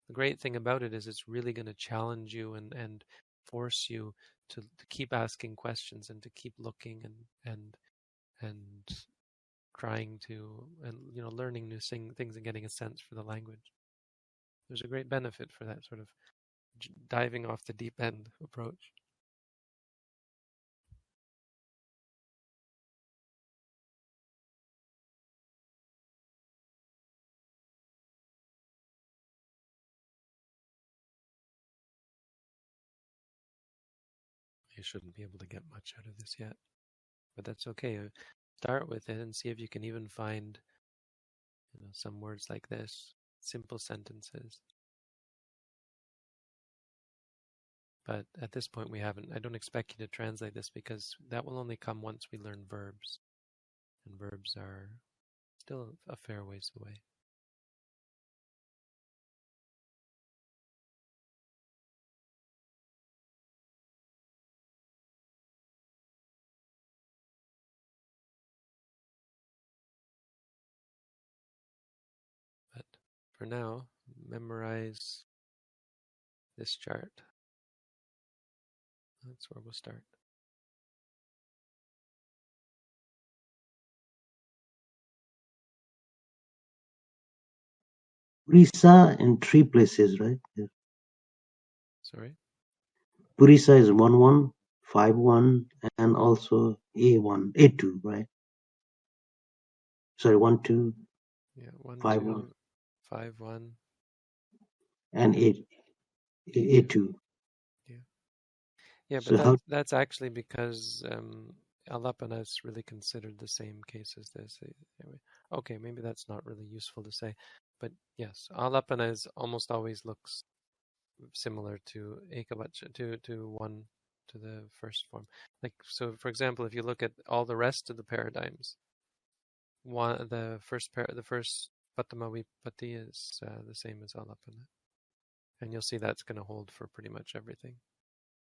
The great thing about it is it's really going to challenge you and force you to keep asking questions and to keep looking and trying to, and learning new things and getting a sense for the language. There's a great benefit for that sort of diving off the deep end approach. You shouldn't be able to get much out of this yet, but that's okay. Start with it and see if you can even find some words like this, simple sentences. But at this point I don't expect you to translate this because that will only come once we learn verbs. And verbs are still a fair ways away. But for now, memorize this chart. That's where we'll start. Purisa in 3 places, right? Yeah. Sorry? Purisa is 1-1, 5-1, and also A1, A2, right? Sorry, 1-2. Yeah, 1, 5-1. 2, 5-1. And A2. Yeah, so but that's actually because Alapana is really considered the same case as this. Okay, maybe that's not really useful to say, but yes, Alapana is almost always looks similar to Ekavacha, to one, to the first form. Like, so for example, if you look at all the rest of the paradigms, the first Patama Vipatti is the same as Alapana, and you'll see that's going to hold for pretty much everything.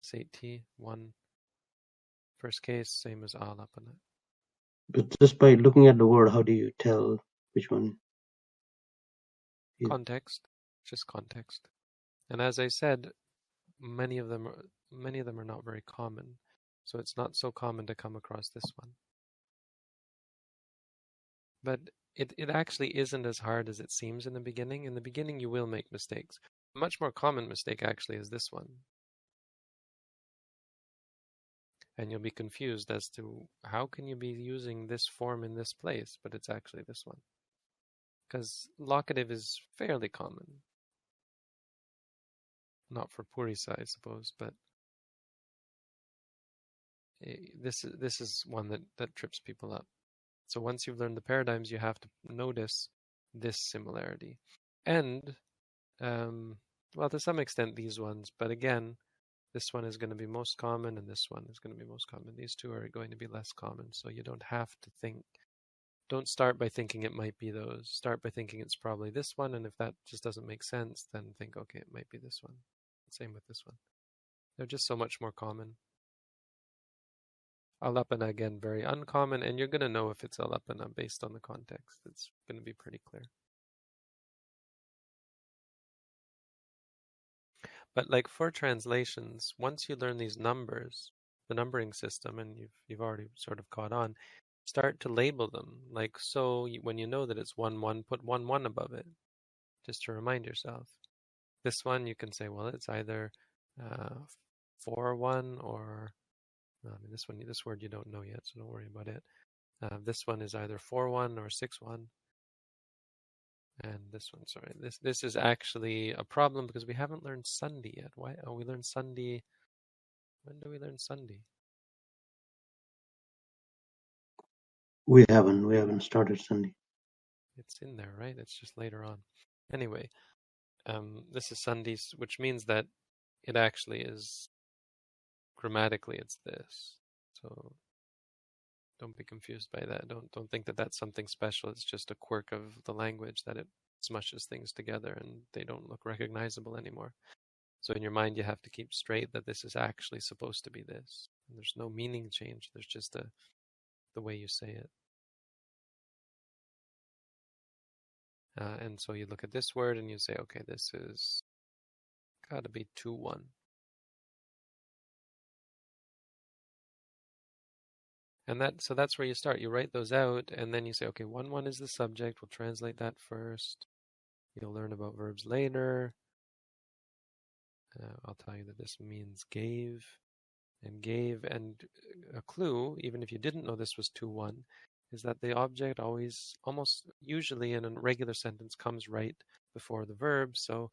Sati, one. First case, same as Alapana. But just by looking at the word, how do you tell which one? Context, just context. And as I said, many of them are not very common, so it's not so common to come across this one. But it actually isn't as hard as it seems in the beginning. In the beginning, you will make mistakes. A much more common mistake actually is this one. And you'll be confused as to how can you be using this form in this place, but it's actually this one. Because locative is fairly common. Not for Purisa, I suppose, but this is one that trips people up. So once you've learned the paradigms, you have to notice this similarity. And, well, to some extent, these ones, but again, this one is going to be most common, and this one is going to be most common. These two are going to be less common, so you don't have to think. Don't start by thinking it might be those. Start by thinking it's probably this one, and if that just doesn't make sense, then think, okay, it might be this one. Same with this one. They're just so much more common. Alapana, again, very uncommon, and you're going to know if it's Alapana based on the context. It's going to be pretty clear. But like for translations, once you learn these numbers, the numbering system, and you've already sort of caught on, start to label them. Like, so when you know that it's 1-1, put 1-1 above it, just to remind yourself. This one, you can say, well, it's either 4-1 or, I mean, this word you don't know yet, so don't worry about it. This one is either 4-1 or 6-1. And this one, sorry, this is actually a problem because we haven't learned Sandhi yet. Why? Oh, we learned Sandhi. When do we learn Sandhi? We haven't started Sandhi. It's in there, right? It's just later on. Anyway, This is sandhi, which means that it actually is, grammatically it's this. So don't be confused by that. Don't think that that's something special. It's just a quirk of the language that it smushes things together and they don't look recognizable anymore. So in your mind, you have to keep straight that this is actually supposed to be this. And there's no meaning change. There's just the way you say it. And so you look at this word and you say, okay, this is got to be 2-1. And so that's where you start. You write those out, and then you say, okay, 1-1 is the subject. We'll translate that first. You'll learn about verbs later. I'll tell you that this means gave. And a clue, even if you didn't know this was 2-1, is that the object always, almost usually in a regular sentence, comes right before the verb. So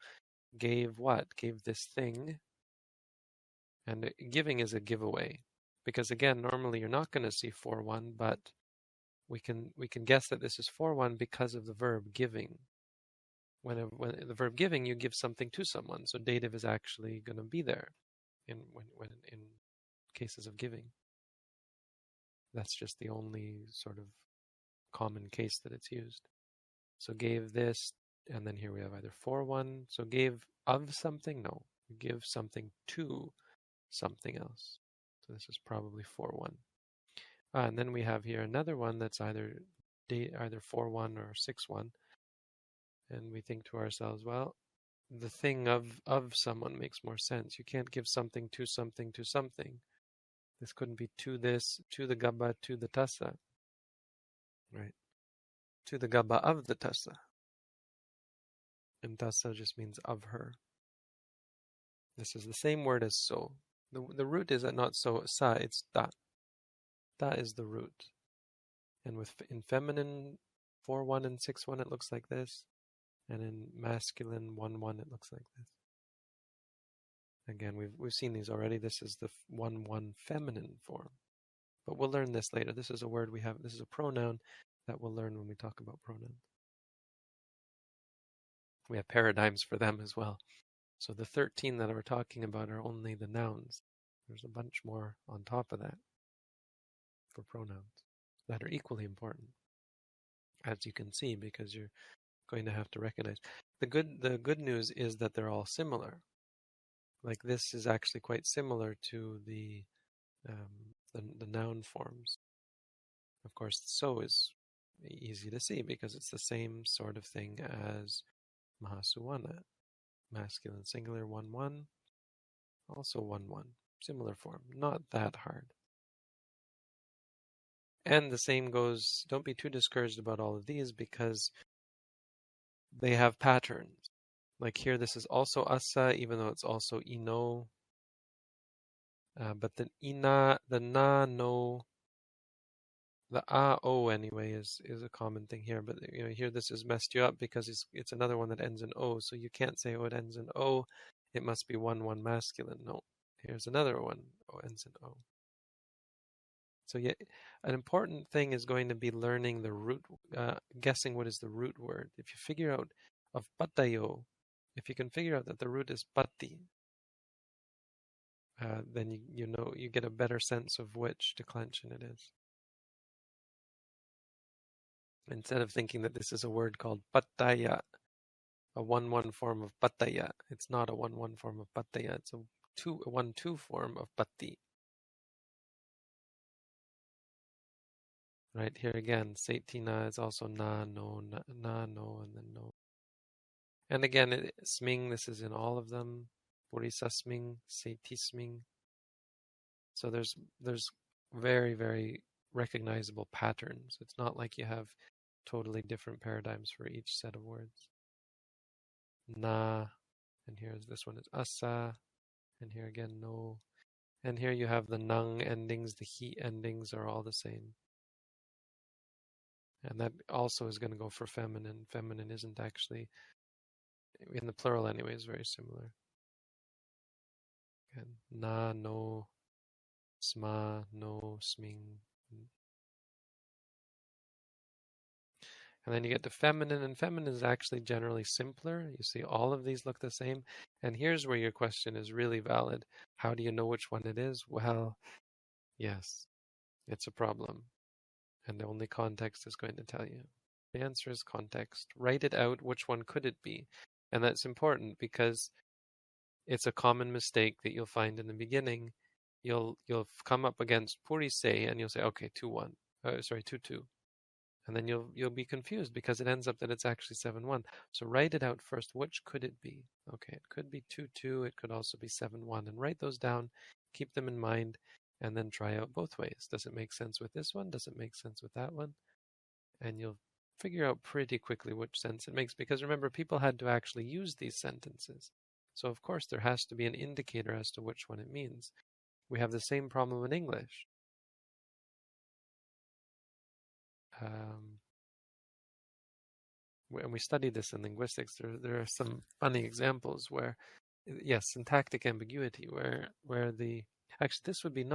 gave what? Gave this thing. And giving is a giveaway. Because again, normally you're not going to see 4-1, but we can guess that this is 4-1 because of the verb giving. When the verb giving, you give something to someone, so dative is actually going to be there in cases of giving. That's just the only sort of common case that it's used. So gave this, and then here we have either 4-1. So gave of something? No, give something to something else. So this is probably 4-1. And then we have here another one that's either 4-1 or 6-1. And we think to ourselves, well, the thing of someone makes more sense. You can't give something to something to something. This couldn't be to this, to the gabba, to the tassa. Right? To the gabba of the tassa. And tassa just means of her. This is the same word as so. The root is not so, sa, it's da. Da is the root. And in feminine 4-1 and 6-1 it looks like this. And in masculine 1-1 it looks like this. Again, we've seen these already. This is the 1-1 feminine form. But we'll learn this later. This is a word we have. This is a pronoun that we'll learn when we talk about pronouns. We have paradigms for them as well. So the 13 that we're talking about are only the nouns. There's a bunch more on top of that for pronouns that are equally important, as you can see, because you're going to have to recognize. The good news is that they're all similar. Like this is actually quite similar to the noun forms. Of course, so is easy to see because it's the same sort of thing as Mahasuwana. Masculine singular 1-1, also 1-1. Similar form, not that hard. And the same goes, don't be too discouraged about all of these because they have patterns. Like here, this is also asa, even though it's also ino. But the ina, the na, no, the a, o anyway is a common thing here. But here this is messed you up because it's another one that ends in o. So you can't say, oh, it ends in o. It must be 1-1 masculine. No, here's another one. O ends in o. So yeah, an important thing is going to be learning the root, guessing what is the root word. If you figure out of patayo, if you can figure out that the root is pati, then you get a better sense of which declension it is. Instead of thinking that this is a word called pataya, a 1-1 form of pataya, it's not a 1-1 form of pataya. It's a 1-2 form of pati. Right here again, Seitina is also na, no, and then no. And again, sming, this is in all of them. Purisa sming, Seiti sming. So there's very, very recognizable patterns. It's not like you have totally different paradigms for each set of words. Na, and this one is asa, and here again no. And here you have the nung endings, the he endings are all the same. And that also is going to go for feminine. Feminine isn't actually, in the plural anyway, is very similar. Again, na, no, sma, no, sming. And then you get to feminine, and feminine is actually generally simpler. You see all of these look the same. And here's where your question is really valid. How do you know which one it is? Well, yes, it's a problem. And the only context is going to tell you. The answer is context. Write it out. Which one could it be? And that's important because it's a common mistake that you'll find in the beginning. You'll come up against Purise and you'll say, okay, 2-1. 2-2. And then you'll be confused because it ends up that it's actually 7-1. So write it out first. Which could it be? Okay, it could be 2-2. It could also be 7-1. And write those down. Keep them in mind. And then try out both ways. Does it make sense with this one? Does it make sense with that one? And you'll figure out pretty quickly which sense it makes. Because remember, people had to actually use these sentences. So of course there has to be an indicator as to which one it means. We have the same problem in English. And we studied this in linguistics. There are some funny examples where, yes, syntactic ambiguity, where the actually this would be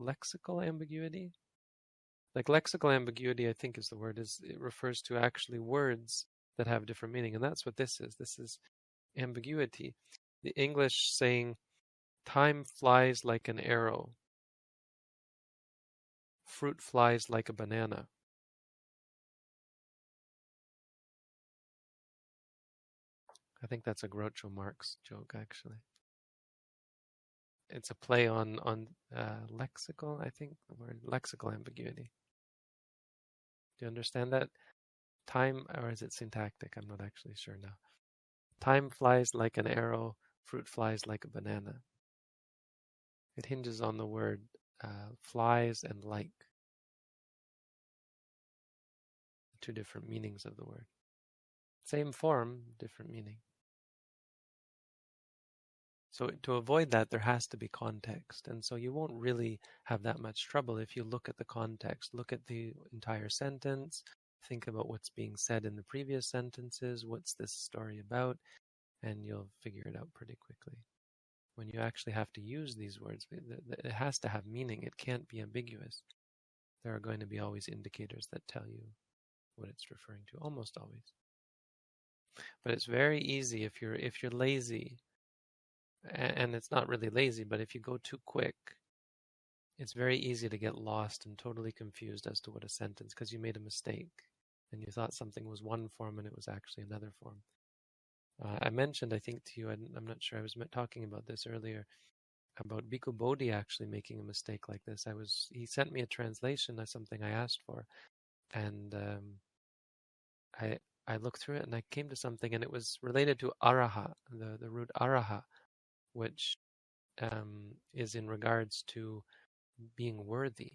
lexical ambiguity. Like lexical ambiguity, I think is the word. It refers to actually words that have different meaning, and that's what this is. This is ambiguity. The English saying, "Time flies like an arrow. Fruit flies like a banana." I think that's a Groucho Marx joke, actually. It's a play on lexical, I think, the word lexical ambiguity. Do you understand that? Time, or is it syntactic? I'm not actually sure now. Time flies like an arrow, fruit flies like a banana. It hinges on the word flies and like. Two different meanings of the word. Same form, different meaning. So to avoid that, there has to be context. And so you won't really have that much trouble if you look at the context, look at the entire sentence, think about what's being said in the previous sentences, what's this story about, and you'll figure it out pretty quickly. When you actually have to use these words, it has to have meaning. It can't be ambiguous. There are going to be always indicators that tell you what it's referring to, almost always. But it's very easy if you're lazy, and it's not really lazy, but if you go too quick, it's very easy to get lost and totally confused as to what a sentence, because you made a mistake and you thought something was one form and it was actually another form. I mentioned, I think to you, I'm not sure, I was talking about this earlier, about Bhikkhu Bodhi actually making a mistake like this. He sent me a translation of something I asked for, and I looked through it and I came to something, and it was related to araha, the root araha, which is in regards to being worthy.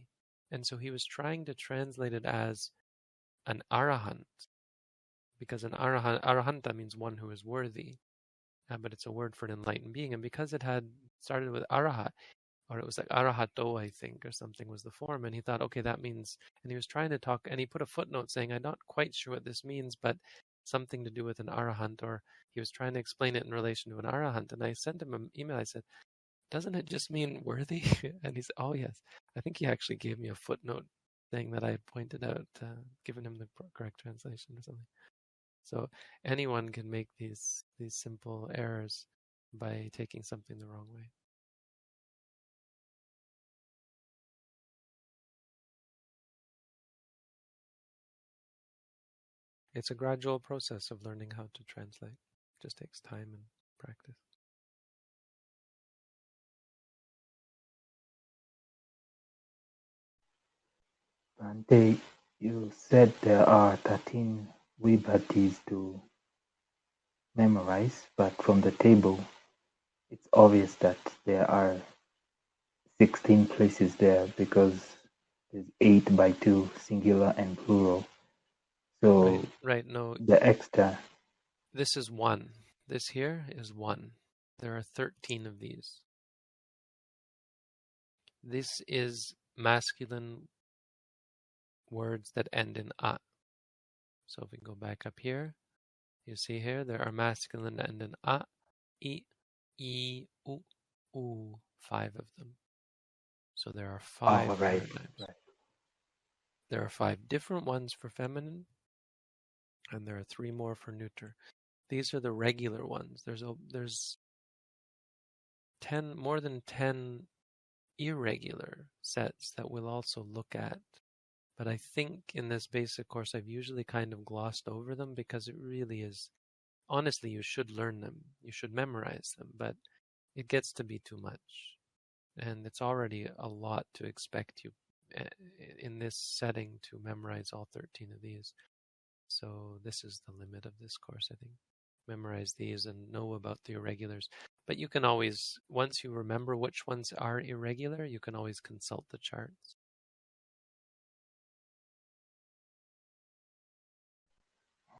And so he was trying to translate it as an arahant, because an arahanta means one who is worthy, but it's a word for an enlightened being. And because it had started with arahat, or it was like arahato, I think, or something was the form, and he thought, okay, that means, and he was trying to talk, and he put a footnote saying, I'm not quite sure what this means, but something to do with an arahant, or he was trying to explain it in relation to an arahant. And I sent him an email. I said, doesn't it just mean worthy? And he said, oh yes. I think he actually gave me a footnote saying that I had pointed out, given him the correct translation or something. So anyone can make these simple errors by taking something the wrong way. It's a gradual process of learning how to translate. It just takes time and practice. Bhante, you said there are 13 vibhattis to memorize, but from the table, it's obvious that there are 16 places there because there's 8 by 2, singular and plural. So right. No, the extra. This is 1. This here is 1. There are 13 of these. This is masculine words that end in a. So if we go back up here, you see here there are masculine that end in a, I, u, 5 of them. So there are 5 paradigms. Right. There are 5 different ones for feminine, and there are 3 more for neuter. These are the regular ones. There's 10, more than 10 irregular sets that we'll also look at. But I think in this basic course, I've usually kind of glossed over them because it really is, honestly, you should learn them. You should memorize them, but it gets to be too much. And it's already a lot to expect you in this setting to memorize all 13 of these. So this is the limit of this course, I think. Memorize these and know about the irregulars. But you can always, once you remember which ones are irregular, you can always consult the charts.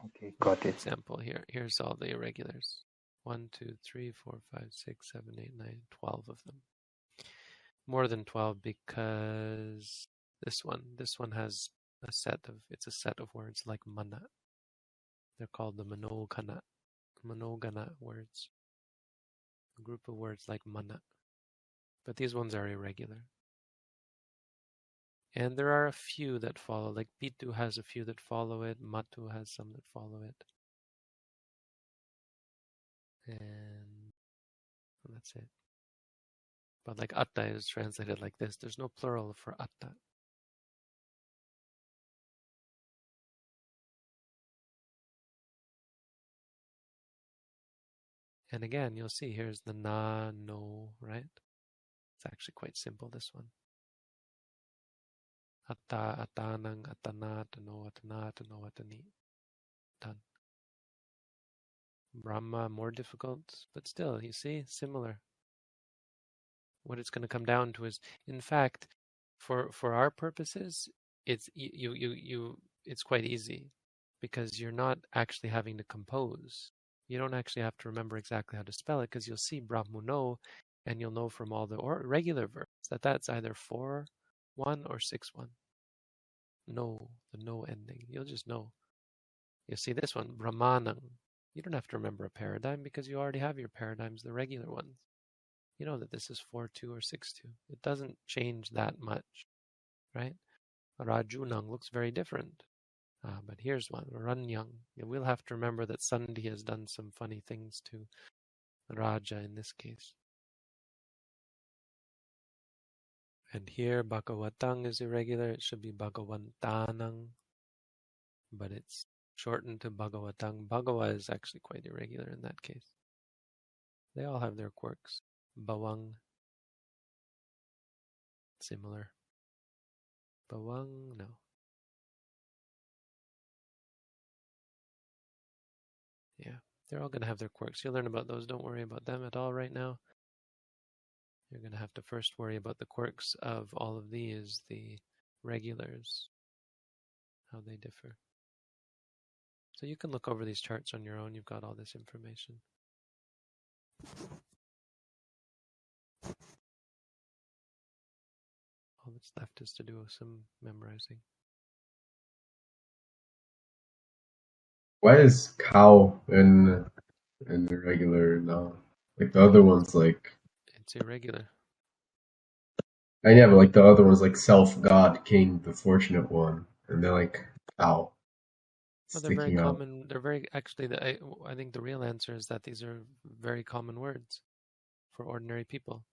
Okay, got For it. example, here's all the irregulars. 1, 2, 3, 4, 5, 6, 7, 8, 9, 12 of them. More than 12 because this one has it's a set of words like mana. They're called the manogana words. A group of words like mana. But these ones are irregular. And there are a few that follow, like Pitu has a few that follow it, Matu has some that follow it. And that's it. But like Atta is translated like this. There's no plural for Atta. And again, you'll see here's the na, no, right? It's actually quite simple, this one. Atta, atanang, atana, atano, atana, atano, atani. Done. Brahma, more difficult, but still, you see, similar. What it's going to come down to is, in fact, for our purposes, it's it's quite easy because you're not actually having to compose. You don't actually have to remember exactly how to spell it because you'll see Brahmuno, and you'll know from all the regular verbs that that's either 4-1 or 6-1. No, the no ending. You'll just know. You'll see this one, Brahmanang. You don't have to remember a paradigm because you already have your paradigms, the regular ones. You know that this is 4-2 or 6-2. It doesn't change that much, right? Rajunang looks very different. But here's one, Ranyang. You will have to remember that Sandhi has done some funny things to Raja in this case. And here, Bhagavatang is irregular. It should be Bhagavantanang. But it's shortened to Bhagavatang. Bhagava is actually quite irregular in that case. They all have their quirks. Bawang, similar. Bawang, no. Yeah, they're all going to have their quirks. You'll learn about those. Don't worry about them at all right now. You're going to have to first worry about the quirks of all of these, the regulars, how they differ. So you can look over these charts on your own. You've got all this information. All that's left is to do some memorizing. Why is cow in the regular now? Like the other ones, like it's irregular. I know, but like the other ones, like self, God, king, the fortunate one, and they're like cow. Well, they're very common. They're very actually. I think the real answer is that these are very common words for ordinary people.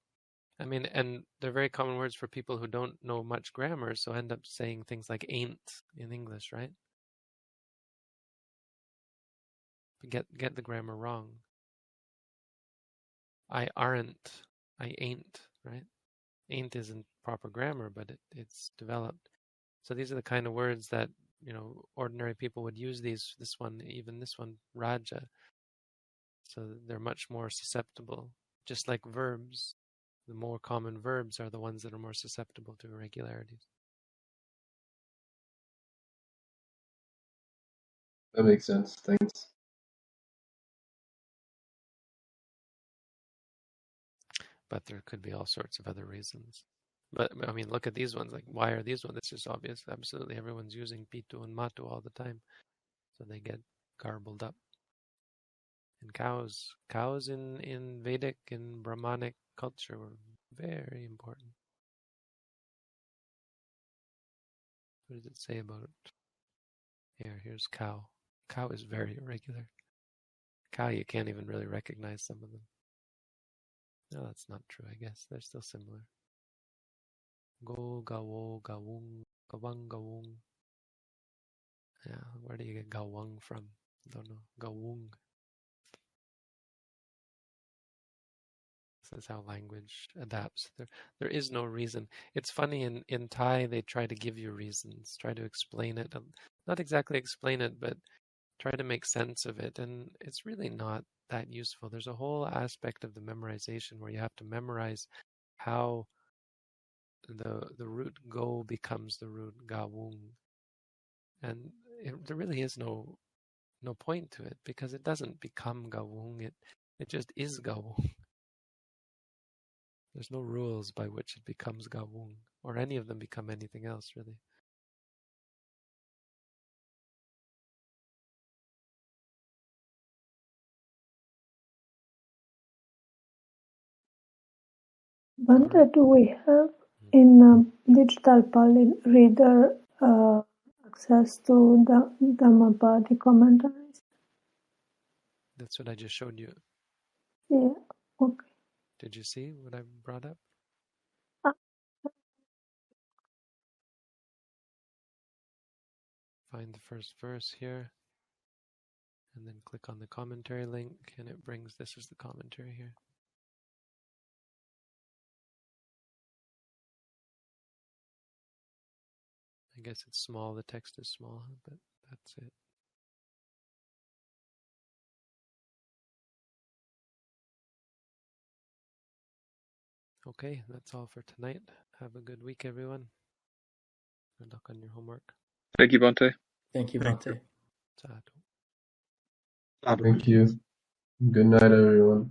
I mean, and they're very common words for people who don't know much grammar, so end up saying things like "ain't" in English, right? Get the grammar wrong. I aren't. I ain't, right? Ain't isn't proper grammar, but it's developed. So these are the kind of words that, ordinary people would use these. This one, even this one, Raja. So they're much more susceptible. Just like verbs, the more common verbs are the ones that are more susceptible to irregularities. That makes sense. Thanks. But there could be all sorts of other reasons. But I mean, look at these ones. Like, why are these ones? This is obvious. Absolutely, everyone's using Pitu and Matu all the time, so they get garbled up. And cows in Vedic and Brahmanic culture, were very important. What does it say about it? Here's cow. Cow is very irregular. Cow, you can't even really recognize some of them. No, that's not true, I guess. They're still similar. Go, gawo, gawung, gawang, gawung. Yeah, where do you get gawang from? Don't know. Gawung. This is how language adapts. There is no reason. It's funny, in Thai, they try to give you reasons, try to explain it. Not exactly explain it, but try to make sense of it. And it's really not that useful. There's a whole aspect of the memorization where you have to memorize how the root go becomes the root gawung. And there really is no point to it, because it doesn't become gawung. It just is gawung. There's no rules by which it becomes gawung, or any of them become anything else, really. Bhante, do we have in digital Pali reader access to the Dhammapadi commentaries? That's what I just showed you. Yeah, okay. Did you see what I brought up? Find the first verse here, and then click on the commentary link, and it brings, this is the commentary here. I guess it's small, the text is small, but that's it. Okay, that's all for tonight. Have a good week, everyone. Good luck on your homework. Thank you, Bhante. Thank you, Bhante. Sadhu. Thank you. Good night, everyone.